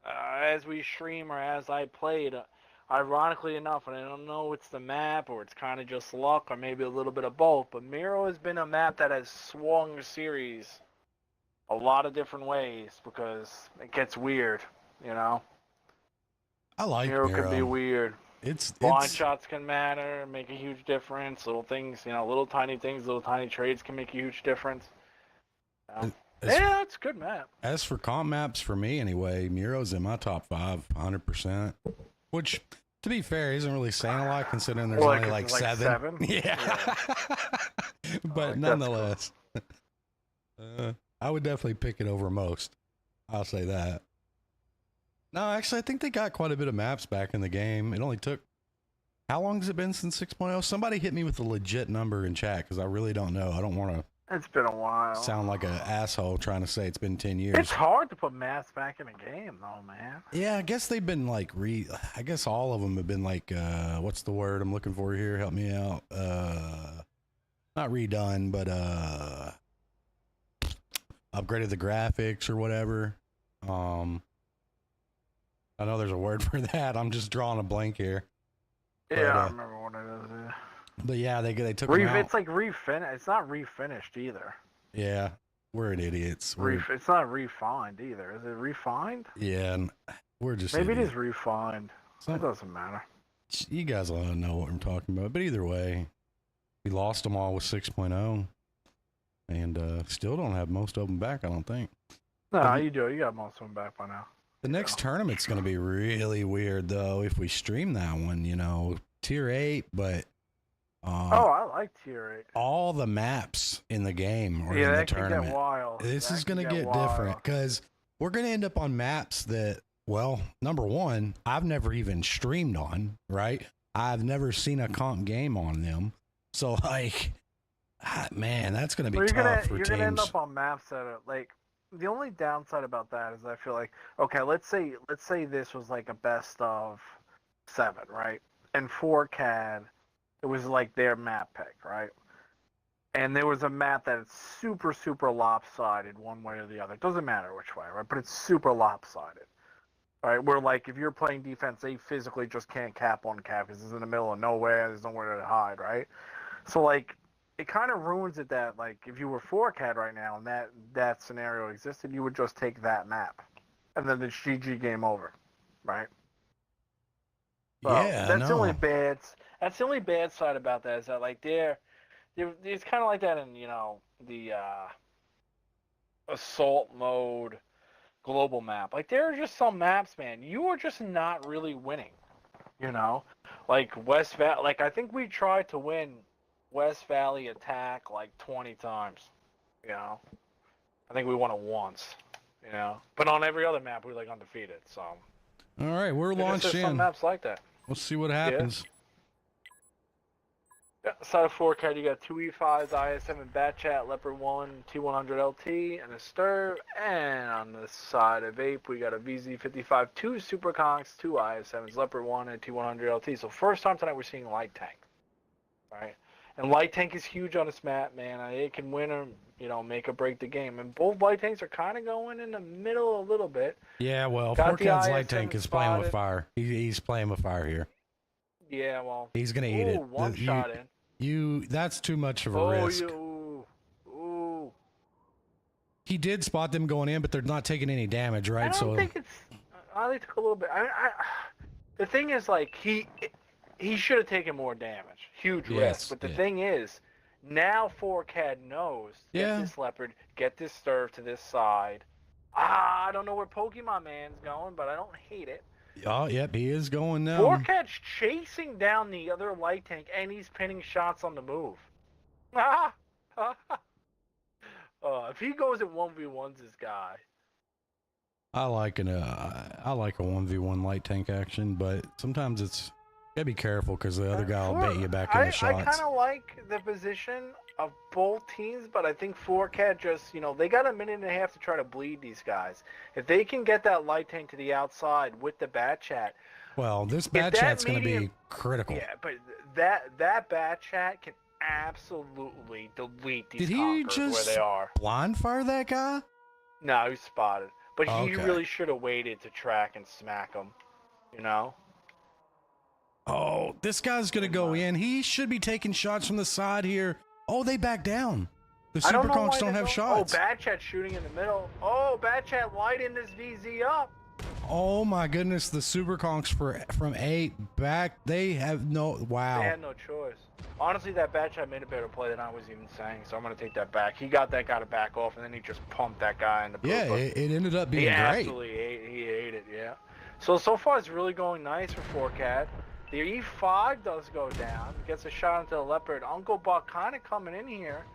as we stream or as I played, ironically enough, and I don't know it's the map or it's kind of just luck or maybe a little bit of both, but Miro has been a map that has swung the series a lot of different ways because it gets weird, I like Miro Miro. can be weird. It's Blind shots can matter, make a huge difference. Little things, little tiny things, little tiny trades can make a huge difference. Yeah, it's a good map. As for comp maps, for me anyway, Muro's in my top 5, 100%. Which, to be fair, isn't really saying a lot considering there's only like 7. Yeah. But nonetheless, I would definitely pick it over most. I'll say that. No, actually, I think they got quite a bit of maps back in the game. It only took... How long has it been since 6.0? Somebody hit me with a legit number in chat because I really don't know. I don't want to... It's been a while. Sound like an asshole trying to say it's been 10 years. It's hard to put maps back in a game, though, man. Yeah, I guess they've been like I guess all of them have been like what's the word I'm looking for here? Help me out. Not redone, but upgraded the graphics or whatever. I know there's a word for that. I'm just drawing a blank here. Yeah, But, I remember what it is. Yeah. But yeah, they took him out. It's like refin. It's not refinished either. Yeah, we're idiots. It's not refined either. Is it refined? Yeah, and we're just Maybe idiots. it is refined. It doesn't matter. You guys all know what I'm talking about. But either way, we lost them all with 6.0, and still don't have most of them back. I don't think. No, you do. You got most of them back by now. The next tournament's going to be really weird, though, if we stream that one, you know, tier 8, but I like tier 8. all the maps in the game are in the that tournament. Can get wild. This is going to get wild. different because we're going to end up on maps that, well, number one, I've never even streamed on, right? I've never seen a comp game on them. So, like, man, that's going to be tough for teams. You're going to end up on maps that are, like, the only downside about that is I feel like, okay, let's say this was like a best of 7, right? And 4CAD, it was like their map pick, right? And there was a map that is super, super lopsided one way or the other. It doesn't matter which way, right? But it's super lopsided, right? Where, like, if you're playing defense, they physically just can't cap on cap because it's in the middle of nowhere. There's nowhere to hide, right? So, like, it kind of ruins it that, like, if you were 4CAD right now and that scenario existed, you would just take that map. And then it's GG game over, right? So yeah, that's the only bad side about that is that, like, it's kind of like that in, you know, the assault mode global map. Like, there are just some maps, man, you are just not really winning, you know? Like, West Valley, like, I think we tried to win West Valley attack like 20 times, you know. I think we won it once, you know. But on every other map, we were like undefeated. So. All right, we're launched in. Some maps like that. Let's see what happens. Yeah. Side of 4CAD, you got 2 E5s, IS7 Bat Chat, Leopard 1, T100 LT, and a Stir. And on the side of APE, we got a VZ55, 2 Super Conks, 2 IS7s, Leopard 1, and T100 LT. So first time tonight we're seeing Light Tank, right? And Light Tank is huge on this map, man. It can win or, you know, make or break the game. And both Light Tanks are kind of going in the middle a little bit. Yeah, well, 4CAD's Light Tank is playing with fire. He's playing with fire here. Yeah, well. He's going to eat it. One shot in. That's too much of a risk. Ooh. He did spot them going in, but they're not taking any damage, right? I think they took a little bit. The thing is, like, he should have taken more damage. Huge risk. But the thing is, now 4CAD knows, get this Leopard, get this Sturve to this side. I don't know where Pokemon Man's going, but I don't hate it. Oh, yep, he is going now. 4CAD's chasing down the other Light Tank, and he's pinning shots on the move. If he goes at 1v1's this guy. I like a 1v1 Light Tank action, but sometimes it's... You gotta be careful because the other guy will bait you back in the shots. I kind of like the position of both teams, but I think 4CAD just, you know, they got a minute and a half to try to bleed these guys. If they can get that Light Tank to the outside with the Bat Chat. Well, this Bat Chat's going to be critical. Yeah, but that Bat Chat can absolutely delete these Conquerors where they are. Blind fire that guy? No, he spotted. But he really should have waited to track and smack him, you know? Oh, this guy's going to go in. He should be taking shots from the side here. Oh, they back down. The Super Conks don't have shots. Oh, Bat Chat shooting in the middle. Oh, Bat Chat lighting this VZ up. Oh, my goodness. The Super Conks from 8 back. They have no... Wow. They had no choice. Honestly, that Bat Chat made a better play than I was even saying, so I'm going to take that back. He got that guy to back off, and then he just pumped that guy in the poop. Yeah, it ended up being great. Absolutely he ate it, yeah. So far it's really going nice for 4CAD. The E5 does go down, gets a shot into the Leopard. Uncle Buck kind of coming in here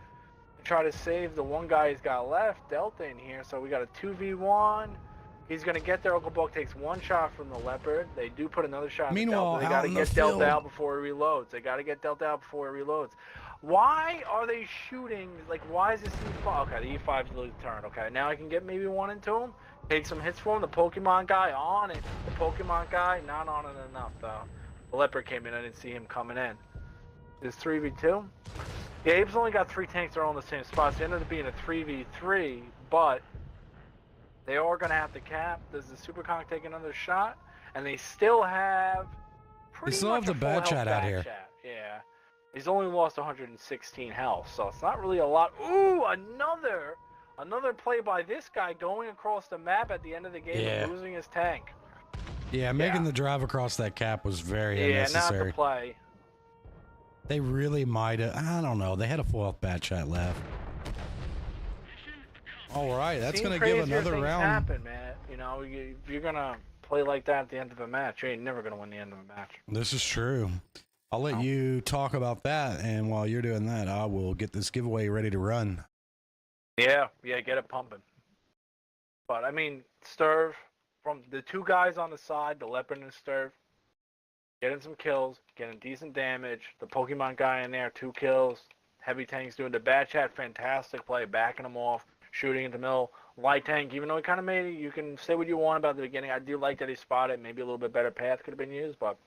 to try to save the one guy he's got left, Delta in here. So we got a 2v1. He's going to get there. Uncle Buck takes one shot from the Leopard. They do put another shot in the Delta. They got to get Delta out before he reloads. Why are they shooting? Like, why is this E5? Okay, the E5's really turned. Okay, now I can get maybe one into him. Take some hits for him. The Pokemon guy on it. The Pokemon guy not on it enough, though. The Leopard came in. I didn't see him coming in. This 3v2? Yeah, Abe's only got 3 tanks. They're all in the same spots. It ended up being a 3v3, but They are going to have to cap. Does the Superconk take another shot? And they still have pretty still much have the a full Bad health Chat out Bad here. Chat. Yeah. He's only lost 116 health, so it's not really a lot. Ooh, another play by this guy going across the map at the end of the game Yeah. and losing his tank. Yeah, making the drive across that cap was very Yeah, unnecessary. not the play. They really might have. I don't know. They had a full health Bad Chat left. All right, that's Seen going to give another things round. happen, man. You know, if you're going to play like that at the end of a match, you ain't never going to win the end of a match. This is true. I'll let you talk about that, and while you're doing that, I will get this giveaway ready to run. Yeah, get it pumping. But, I mean, Sturv, from the two guys on the side, the Leopard and Sturv, getting some kills, getting decent damage. The Pokemon guy in there, 2 kills. Heavy Tank's doing the Bad Chat, fantastic play, backing him off, shooting in the middle. Light Tank, even though he kind of made it, you can say what you want about the beginning. I do like that he spotted. Maybe a little bit better path could have been used, but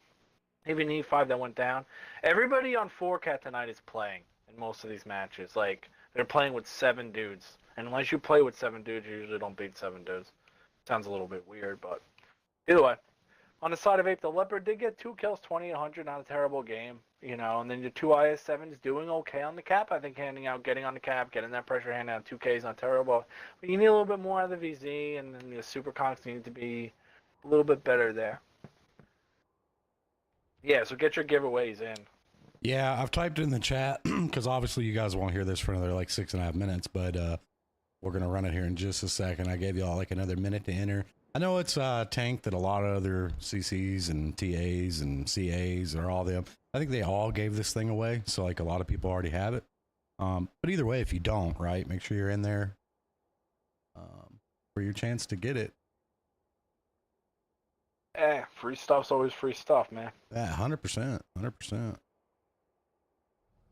even E5 that went down. Everybody on 4Cat tonight is playing in most of these matches. Like, they're playing with 7 dudes. And unless you play with 7 dudes, you usually don't beat 7 dudes. Sounds a little bit weird, but either way. On the side of Ape, the Leopard did get 2 kills, 2,800, not a terrible game, you know. And then your 2 IS-7s doing okay on the cap. I think getting on the cap, getting that pressure, handing out 2K is not terrible. But you need a little bit more out of the VZ, and then the Super Conks need to be a little bit better there. Yeah, so get your giveaways in. Yeah, I've typed it in the chat because obviously you guys won't hear this for another like 6.5 minutes, but we're going to run it here in just a second. I gave y'all like another minute to enter. I know it's a tank that a lot of other CCs and TAs and CAs or all them. I think they all gave this thing away. So like a lot of people already have it. But either way, if you don't, right, make sure you're in there for your chance to get it. Free stuff's always free stuff, man. Yeah, 100%. 100%.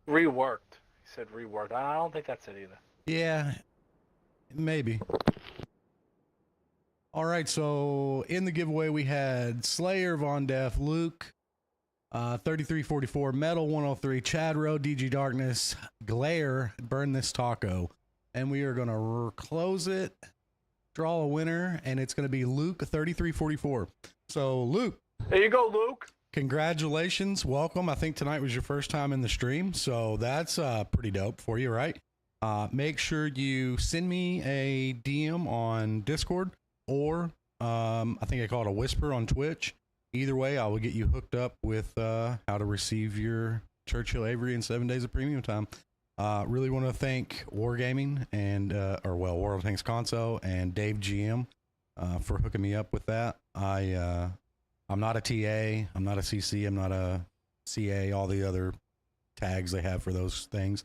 Reworked. He said reworked. I don't think that's it either. Yeah, maybe. All right, so in the giveaway we had Slayer, Von Def, Luke, 3344, Metal 103, Chad Rowe, DG Darkness, Glare, Burn This Taco. And we are going to close it, draw a winner, and it's going to be Luke 3344. So, Luke. There you go, Luke. Congratulations. Welcome. I think tonight was your first time in the stream, so that's pretty dope for you, right? Make sure you send me a DM on Discord. Or I think I call it a whisper on Twitch. Either way, I will get you hooked up with how to receive your Churchill Avery in 7 days of premium time. Really want to thank Wargaming and World of Tanks Console and Dave GM for hooking me up with that. I'm not a TA, I'm not a CC, I'm not a CA, all the other tags they have for those things.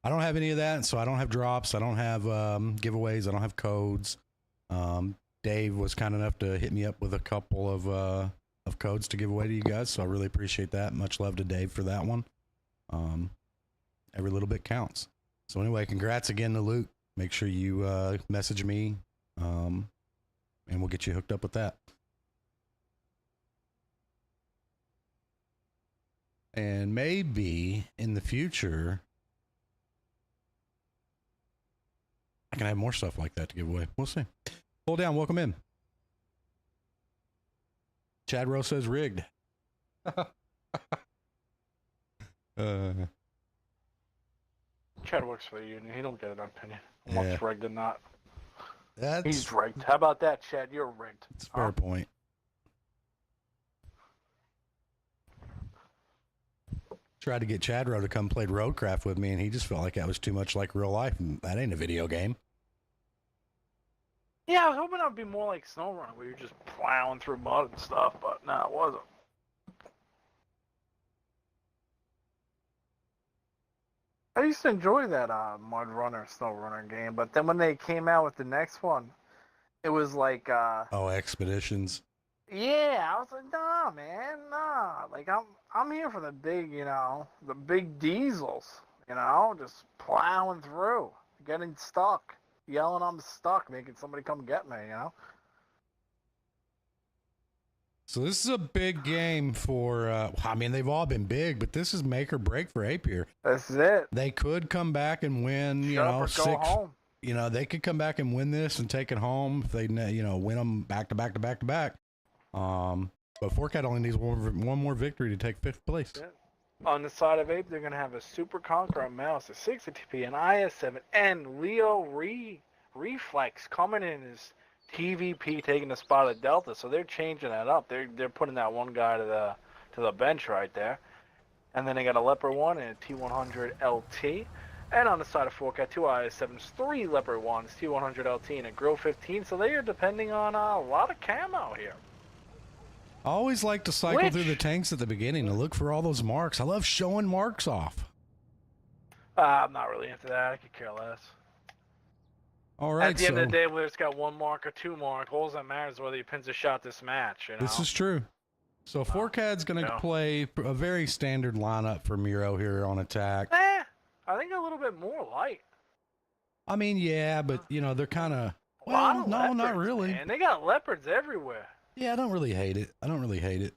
I don't have any of that, so I don't have drops, I don't have giveaways, I don't have codes. Dave was kind enough to hit me up with a couple of codes to give away to you guys, so I really appreciate that. Much love to Dave for that one. Every little bit counts. So anyway, congrats again to Luke. Make sure you message me, and we'll get you hooked up with that. And maybe in the future, I can have more stuff like that to give away. We'll see. Pull down, welcome in. Chad Rowe says rigged. Chad works for the union. He don't get an opinion. What's rigged or not. He's rigged. How about that, Chad? You're rigged. It's a fair point. Tried to get Chad Rowe to come play Roadcraft with me, and he just felt like that was too much like real life, and that ain't a video game. Yeah, I was hoping it would be more like SnowRunner, where you're just plowing through mud and stuff, but no, it wasn't. I used to enjoy that Mud Runner, SnowRunner game, but then when they came out with the next one, it was like... Expeditions. Yeah, I was like, nah, man, nah. Like, I'm here for the big, the big diesels, just plowing through, getting stuck. Yelling I'm stuck, making somebody come get me, So this is a big game for, I mean, they've all been big, but this is make or break for APE here. That's it. They could come back and win, Go home. you know, they could come back and win this and take it home if they, you know, win them back to back to back to back. But 4Cat only needs one more victory to take 5th place. Yeah. On the side of Ape, they're going to have a Super Conqueror mouse, a 60 TP, an IS-7, and Leo Reflex coming in as TVP taking the spot of Delta. So they're changing that up. They're putting that one guy to the bench right there. And then they got a Leopard 1 and a T100 LT. And on the side of 4Cat, 2 IS-7s, 3 Leopard 1s, T100 LT, and a Grill 15. So they are depending on a lot of camo here. I always like to cycle through the tanks at the beginning to look for all those marks. I love showing marks off. I'm not really into that. I could care less. All right, At the end of the day, whether it's got 1 mark or 2 marks, all that matters is whether he pins a shot this match. You know? This is true. So 4Cat's going to play a very standard lineup for Miro here on attack. I think a little bit more light. I mean, yeah, but, you know, they're kind of... Well, no, leopards, not really. Man. They got leopards everywhere. Yeah, I don't really hate it.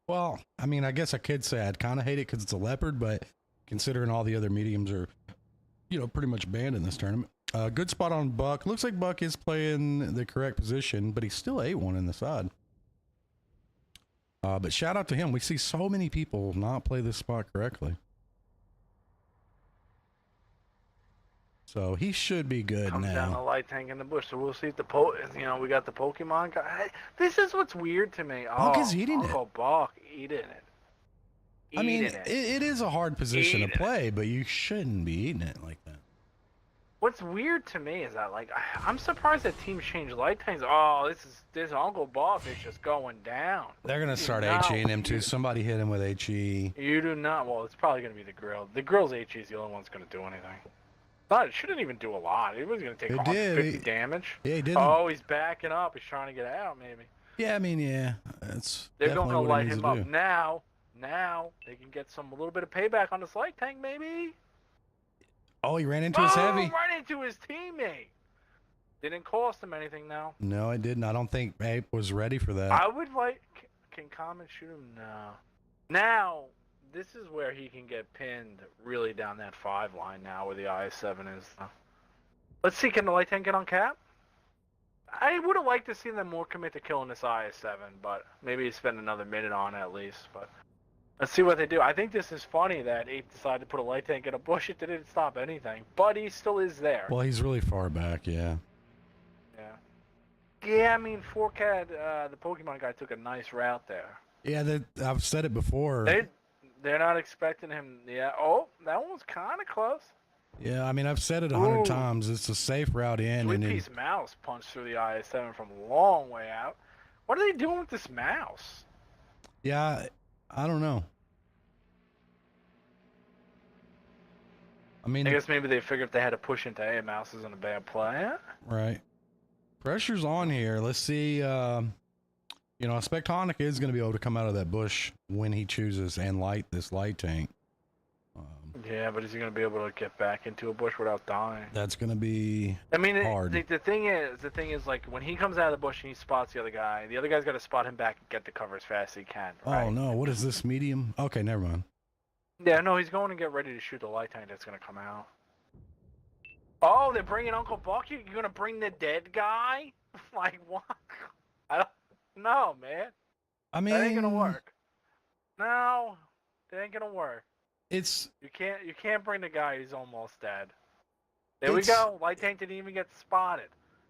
Well, I mean, I guess I could say I'd kind of hate it because it's a leopard, but considering all the other mediums are, you know, pretty much banned in this tournament. Good spot on Buck. Looks like Buck is playing the correct position, but he's still A1 in the side. But shout out to him. We see so many people not play this spot correctly. So he should be good Comes now. down the light tank in the bush, so we'll see if we got the Pokemon guy. This is what's weird to me. Buck is eating Uncle Buck eating it. I mean, it is a hard position to play, but you shouldn't be eating it like that. What's weird to me is that, like, I'm surprised that teams change light tanks. Oh, this Uncle Buck is just going down. They're gonna start HEing him too. Somebody hit him with HE. You do not. Well, it's probably gonna be the grill. The grill's HE is the only one that's gonna do anything. It shouldn't even do a lot. It was going to take 150 damage. Yeah, he did. Oh, he's backing up. He's trying to get out, maybe. Yeah, I mean, yeah. They're going to light him up. Now, they can get a little bit of payback on this light tank, maybe. Oh, he ran into his heavy. Right into his teammate. Didn't cost him anything, now. No, it didn't. I don't think Ape was ready for that. I would like... Can Common shoot him? No. Now... This is where he can get pinned really down that 5 line now where the IS-7 is. Let's see, can the light tank get on cap? I would have liked to see them more commit to killing this IS-7, but maybe spend another minute on it at least. But let's see what they do. I think this is funny that Ape decided to put a light tank in a bush. It didn't stop anything, but he still is there. Well, he's really far back, yeah. Yeah, I mean, 4Cat, the Pokemon guy took a nice route there. Yeah, I've said it before. They're not expecting him. Yeah. Oh, that one was kind of close. Yeah, I mean, I've said it 100 times. It's a safe route in. Sweet-Piece Mouse punched through the IS-7 from a long way out. What are they doing with this mouse? Yeah, I don't know. I mean, I guess maybe they figured if they had to push into A, Mouse isn't a bad play. Right. Pressure's on here. Let's see. You know, Spectonic is going to be able to come out of that bush when he chooses and light this light tank. Yeah, but is he going to be able to get back into a bush without dying? That's going to be hard. The thing is, like, when he comes out of the bush and he spots the other guy's got to spot him back and get the cover as fast as he can. Right? Oh, no. What is this, medium? Okay, never mind. Yeah, no, he's going to get ready to shoot the light tank that's going to come out. Oh, they're bringing Uncle Buck? You're going to bring the dead guy? Like, what? I don't... No, man. I mean, that ain't gonna work. No, that ain't gonna work. It's you can't bring the guy who's almost dead. There we go. Light tank didn't even get spotted.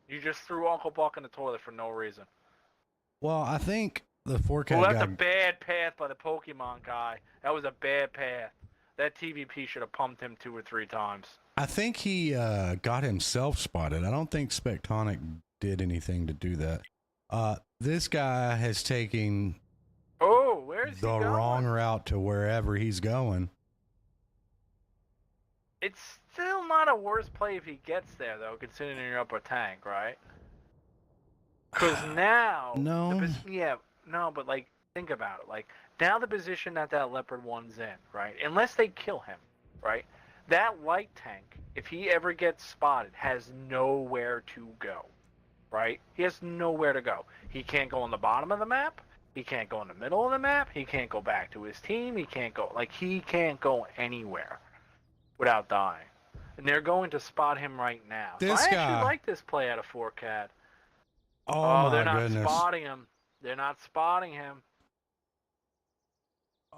You just threw Uncle Buck in the toilet for no reason. Well, I think the 4K Well, that's a bad path by the Pokemon guy. That was a bad path. That TVP should have pumped him 2 or 3 times. I think he got himself spotted. I don't think Spectonic did anything to do that. This guy has taken the wrong route to wherever he's going. It's still not a worse play if he gets there, though, considering you're up a tank, right? Because now... but, like, think about it. Like, now the position that Leopard 1's in, right? Unless they kill him, right? That light tank, if he ever gets spotted, has nowhere to go. Right? He has nowhere to go. He can't go on the bottom of the map. He can't go in the middle of the map. He can't go back to his team. He can't go... Like, he can't go anywhere without dying. And they're going to spot him right now. This so I guy. actually like this play out of 4CAD. Oh, they're my not goodness. spotting him. They're not spotting him.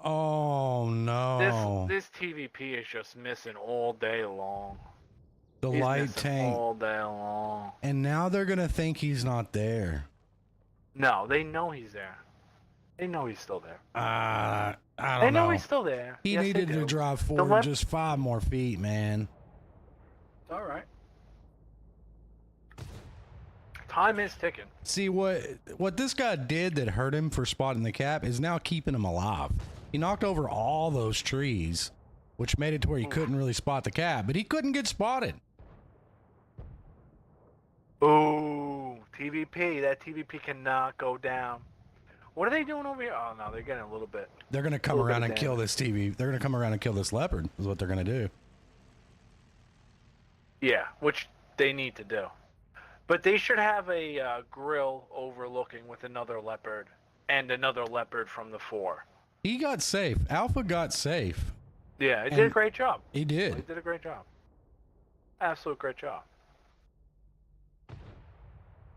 Oh, no. This TVP is just missing all day long. The He's light missing tank. all day long. And now they're going to think he's not there. No, they know he's there. They know he's still there. I don't They know. know he's still there. He Yes, they needed to do. drive forward just 5 more feet, man. All right. Time is ticking. See, what this guy did that hurt him for spotting the cap is now keeping him alive. He knocked over all those trees, which made it to where he couldn't really spot the cap, but he couldn't get spotted. Ooh, TVP. That TVP cannot go down. What are they doing over here? Oh, no, they're getting a little bit. They're going to come around and kill this TV. They're going to come around and kill this leopard is what they're going to do. Yeah, which they need to do. But they should have a grill overlooking with another leopard and another leopard from the 4. He got safe. Alpha got safe. Yeah, it did a great job. He did. He did a great job. Absolute great job.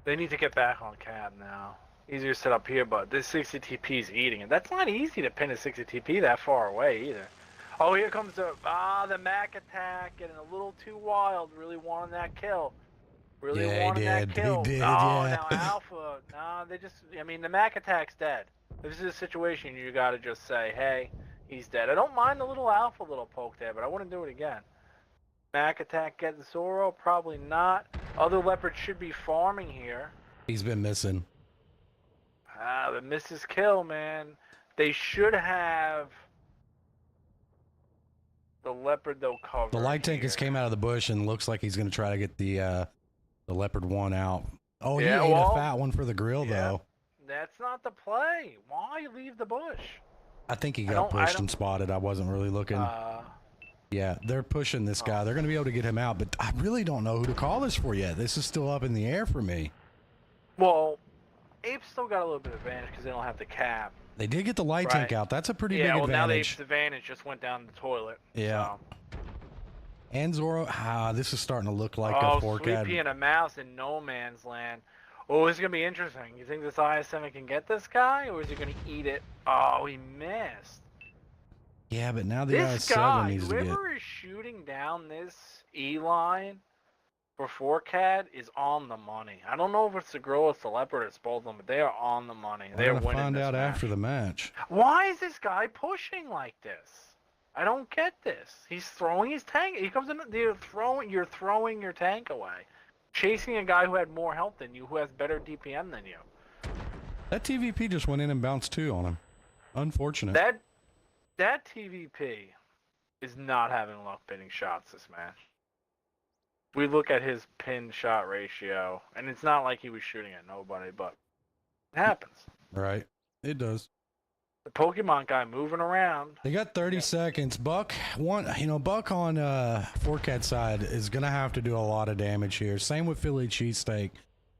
They need to get back on cab now. Easier to set up here, but this 60 TP is eating it. That's not easy to pin a 60 TP that far away either. Oh, here comes the Mac attack, getting a little too wild, really wanting that kill. Really wanting that kill. He did, oh, yeah. now Alpha, I mean, the Mac attack's dead. This is a situation you gotta just say, hey, he's dead. I don't mind the little Alpha poke there, but I wouldn't do it again. Mac attack getting Zoro? Probably not. Other leopards should be farming here. He's been missing. The misses kill, man. They should have the leopard though covered. The light tank just came out of the bush and looks like he's going to try to get the leopard one out. Oh, Yeah, he ate a fat one for the grill though. That's not the play. Why leave the bush? I think he got pushed and spotted. I wasn't really looking. Yeah, they're pushing this guy. They're going to be able to get him out, but I really don't know who to call this for yet. This is still up in the air for me. Well, Ape's still got a little bit of advantage because they don't have the cap. They did get the light tank out. That's a pretty big advantage. Yeah, well, now the Ape's advantage just went down the toilet. Yeah. So. And Zoro, this is starting to look like a 4CAD. Sleepy and a mouse in no man's land. Oh, this is going to be interesting. You think this IS-7 can get this guy, or is he going to eat it? Oh, he missed. Yeah, but now the this IS-7 guy, needs to get... whoever is shooting down this E-line for 4CAD is on the money. I don't know if it's the girl or it's the leopard or it's both of them, but they are on the money. They're winning. We're going to find out after the match. Why is this guy pushing like this? I don't get this. He's throwing his tank. He comes in. You're throwing your tank away, chasing a guy who had more health than you, who has better DPM than you. That TVP just went in and bounced 2 on him. Unfortunate. That TVP is not having luck pinning shots this match. We look at his pin shot ratio, and it's not like he was shooting at nobody, but it happens. Right. It does. The Pokemon guy moving around. They got 30 seconds. Buck on 4CAD side is going to have to do a lot of damage here. Same with Philly Cheesesteak,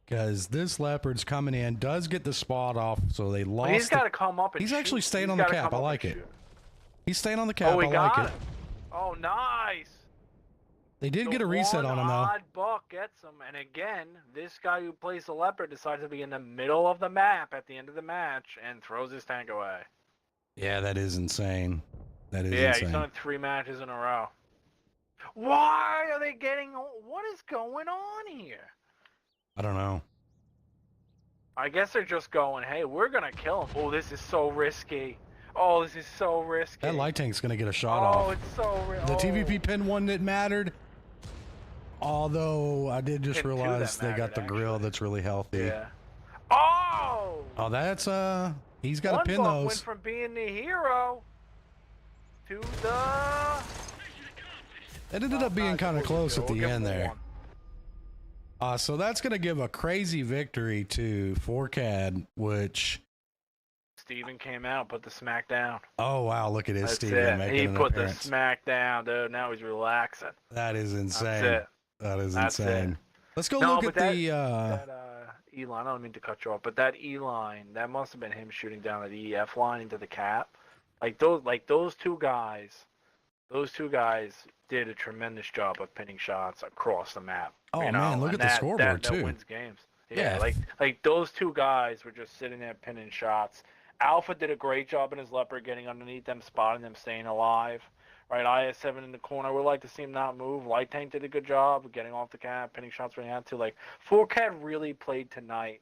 because this leopard's coming in, does get the spot off, so they lost. He's got to come up and He's shoot. actually staying on the cap. I like it. Shoot. He's staying on the cap. Oh, I like it. Oh, nice. They did get a reset on him, though. Odd Buck gets him, and again, this guy who plays the leopard decides to be in the middle of the map at the end of the match and throws his tank away. Yeah, that is insane. That is insane. Yeah, he's done 3 matches in a row. Why are they getting... What is going on here? I don't know. I guess they're just going, hey, we're going to kill him. Oh, this is so risky. Oh, this is so risky. That light tank's going to get a shot off. Oh, it's so risky. The TVP pin one that mattered. Although, I did just realize they got the grill that's really healthy. Yeah. Oh! Oh, that's, he's got to pin Buck those. went from being the hero to the... It ended up being kind of close at the end there. So that's going to give a crazy victory to 4CAD, which... Steven came out, put the smack down. Oh, wow, look at his That's Steven making He an put appearance. the smack down, dude. Now he's relaxing. That is insane. That's it. That is That's insane. it. Let's go look at that E-line, I don't mean to cut you off, but that E-line, that must have been him shooting down that EF line into the cap. Like those 2 guys Those two guys did a tremendous job of pinning shots across the map. Oh you man, know? look And at the scoreboard that too. wins games. Yeah. Like those two guys were just sitting there pinning shots. Alpha did a great job in his leopard, getting underneath them, spotting them, staying alive. Right, IS-7 in the corner. We'd like to see him not move. Light Tank did a good job of getting off the cap, pinning shots when he had to. Like, 4Cat really played tonight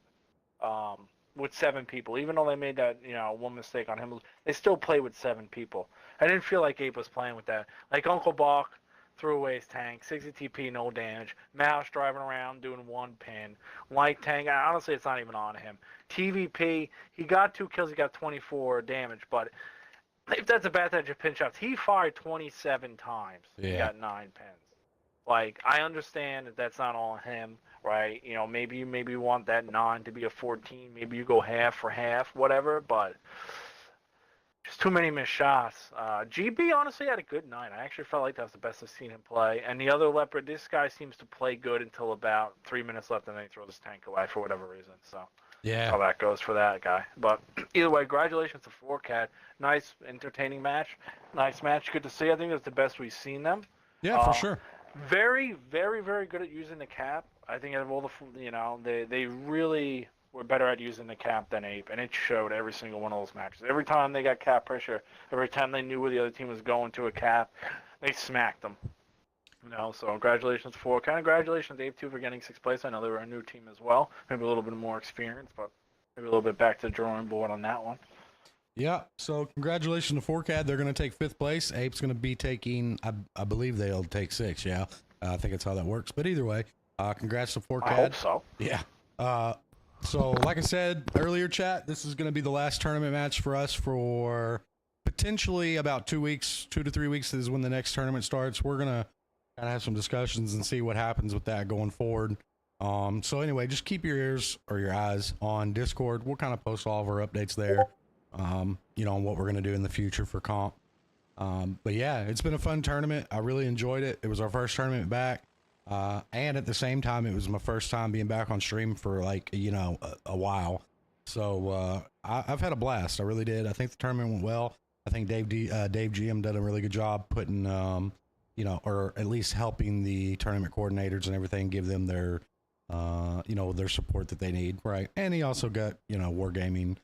with 7 people. Even though they made that, one mistake on him, they still played with 7 people. I didn't feel like Ape was playing with that. Like, Uncle Bach threw away his tank, 60 TP, no damage. Mouse driving around doing 1 pin. Light Tank, honestly, it's not even on him. TVP, he got 2 kills, he got 24 damage, but if that's a bad edge of pin shots, he fired 27 times. Yeah. He got 9 pins. Like, I understand that that's not all on him, right? Maybe you want that 9 to be a 14. Maybe you go half for half, whatever, but just too many missed shots. GB honestly had a good night. I actually felt like that was the best I've seen him play. And the other Leopard, this guy seems to play good until about 3 minutes left, and then he throws his tank away for whatever reason. So Yeah. how that goes for that guy. But either way, congratulations to 4Cat. Nice, entertaining match. Nice match. Good to see. I think it's the best we've seen them. Yeah, for sure. Very, very, very good at using the cap. I think out of all the, they really were better at using the cap than Ape, and it showed every single one of those matches. Every time they got cap pressure, every time they knew where the other team was going to a cap, they smacked them. So congratulations to 4Cat. Congratulations to Ape too for getting 6th place. I know they were a new team as well, maybe a little bit more experience, but maybe a little bit back to the drawing board on that one. Yeah, so congratulations to 4Cat. They're going to take 5th place. Ape's going to be taking, I believe they'll take 6th, yeah. I think that's how that works. But either way, congrats to 4Cat. I hope so. Yeah. So like I said earlier, chat, this is going to be the last tournament match for us for potentially about 2 weeks, 2 to 3 weeks is when the next tournament starts. We're going to kind of have some discussions and see what happens with that going forward. So anyway, just keep your ears or your eyes on Discord. We'll kind of post all of our updates there. On what we're going to do in the future for comp. But yeah, it's been a fun tournament. I really enjoyed it. It was our first tournament back. And at the same time, it was my first time being back on stream for like, a while. So, I've had a blast. I really did. I think the tournament went well. I think Dave GM did a really good job putting, or at least helping the tournament coordinators and everything, give them their, their support that they need. Right. And he also got, Wargaming,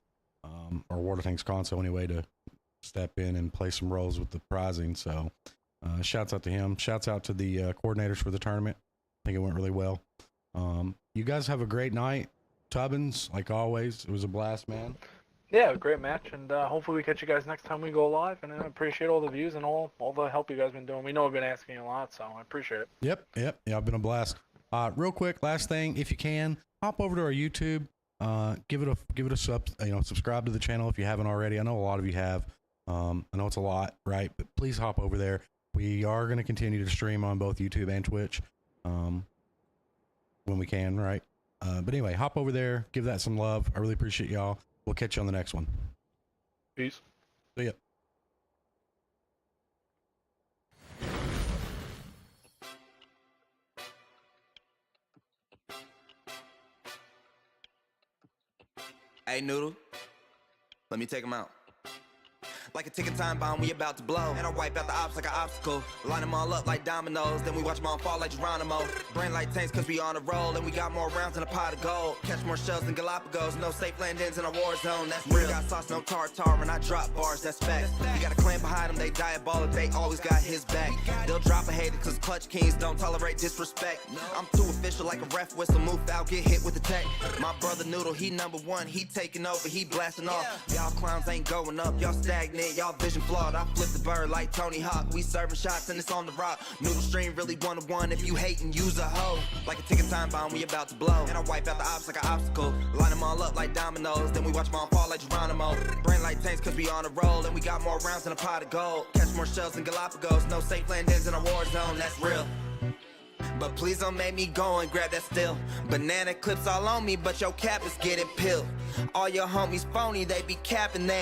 or War of Tanks console anyway to step in and play some roles with the prizing. So shouts out to him. Shouts out to the coordinators for the tournament. I think it went really well. You guys have a great night. Tubbins, like always, it was a blast, man. Yeah, great match, and hopefully we catch you guys next time we go live. And I appreciate all the views and all the help you guys been doing. We know we've been asking a lot, so I appreciate it. Yep. Yeah, I've been a blast. Real quick, last thing, if you can, hop over to our YouTube. Give it a subscribe to the channel if you haven't already. I know a lot of you have. I know it's a lot, right? But please hop over there. We are going to continue to stream on both YouTube and Twitch when we can, right? But anyway, hop over there, give that some love. I really appreciate y'all. We'll catch you on the next one. Peace. See ya. Hey, Noodle, let me take him out. Like a ticking time bomb, we about to blow. And I wipe out the ops like an obstacle. Line them all up like dominoes. Then we watch them all fall like Geronimo. Brain like tanks cause we on a roll. And we got more rounds in a pot of gold. Catch more shells than Galapagos. No safe landings in a war zone. That's real. Got sauce, no tartar. And I drop bars, that's fact. You got a clan behind them, they diabolic. They always got his back. They'll drop a hater cause clutch kings don't tolerate disrespect. I'm too official like a ref whistle. Move out, get hit with the tech. My brother Noodle, he #1. He taking over, he blasting off. Y'all clowns ain't going up. Y'all stagnant. Y'all vision flawed. I flip the bird like Tony Hawk. We serving shots and it's on the rock. Noodle stream really 1-1. If you hate and use a hoe. Like a ticking time bomb, we about to blow. And I wipe out the ops like an obstacle. Line them all up like dominoes. Then we watch them all fall like Geronimo. Brain like tanks cause we on a roll. And we got more rounds than a pot of gold. Catch more shells than Galapagos. No safe landings in a war zone. That's real. But please don't make me go and grab that still. Banana clips all on me, but your cap is getting peeled. All your homies phony, they be capping, they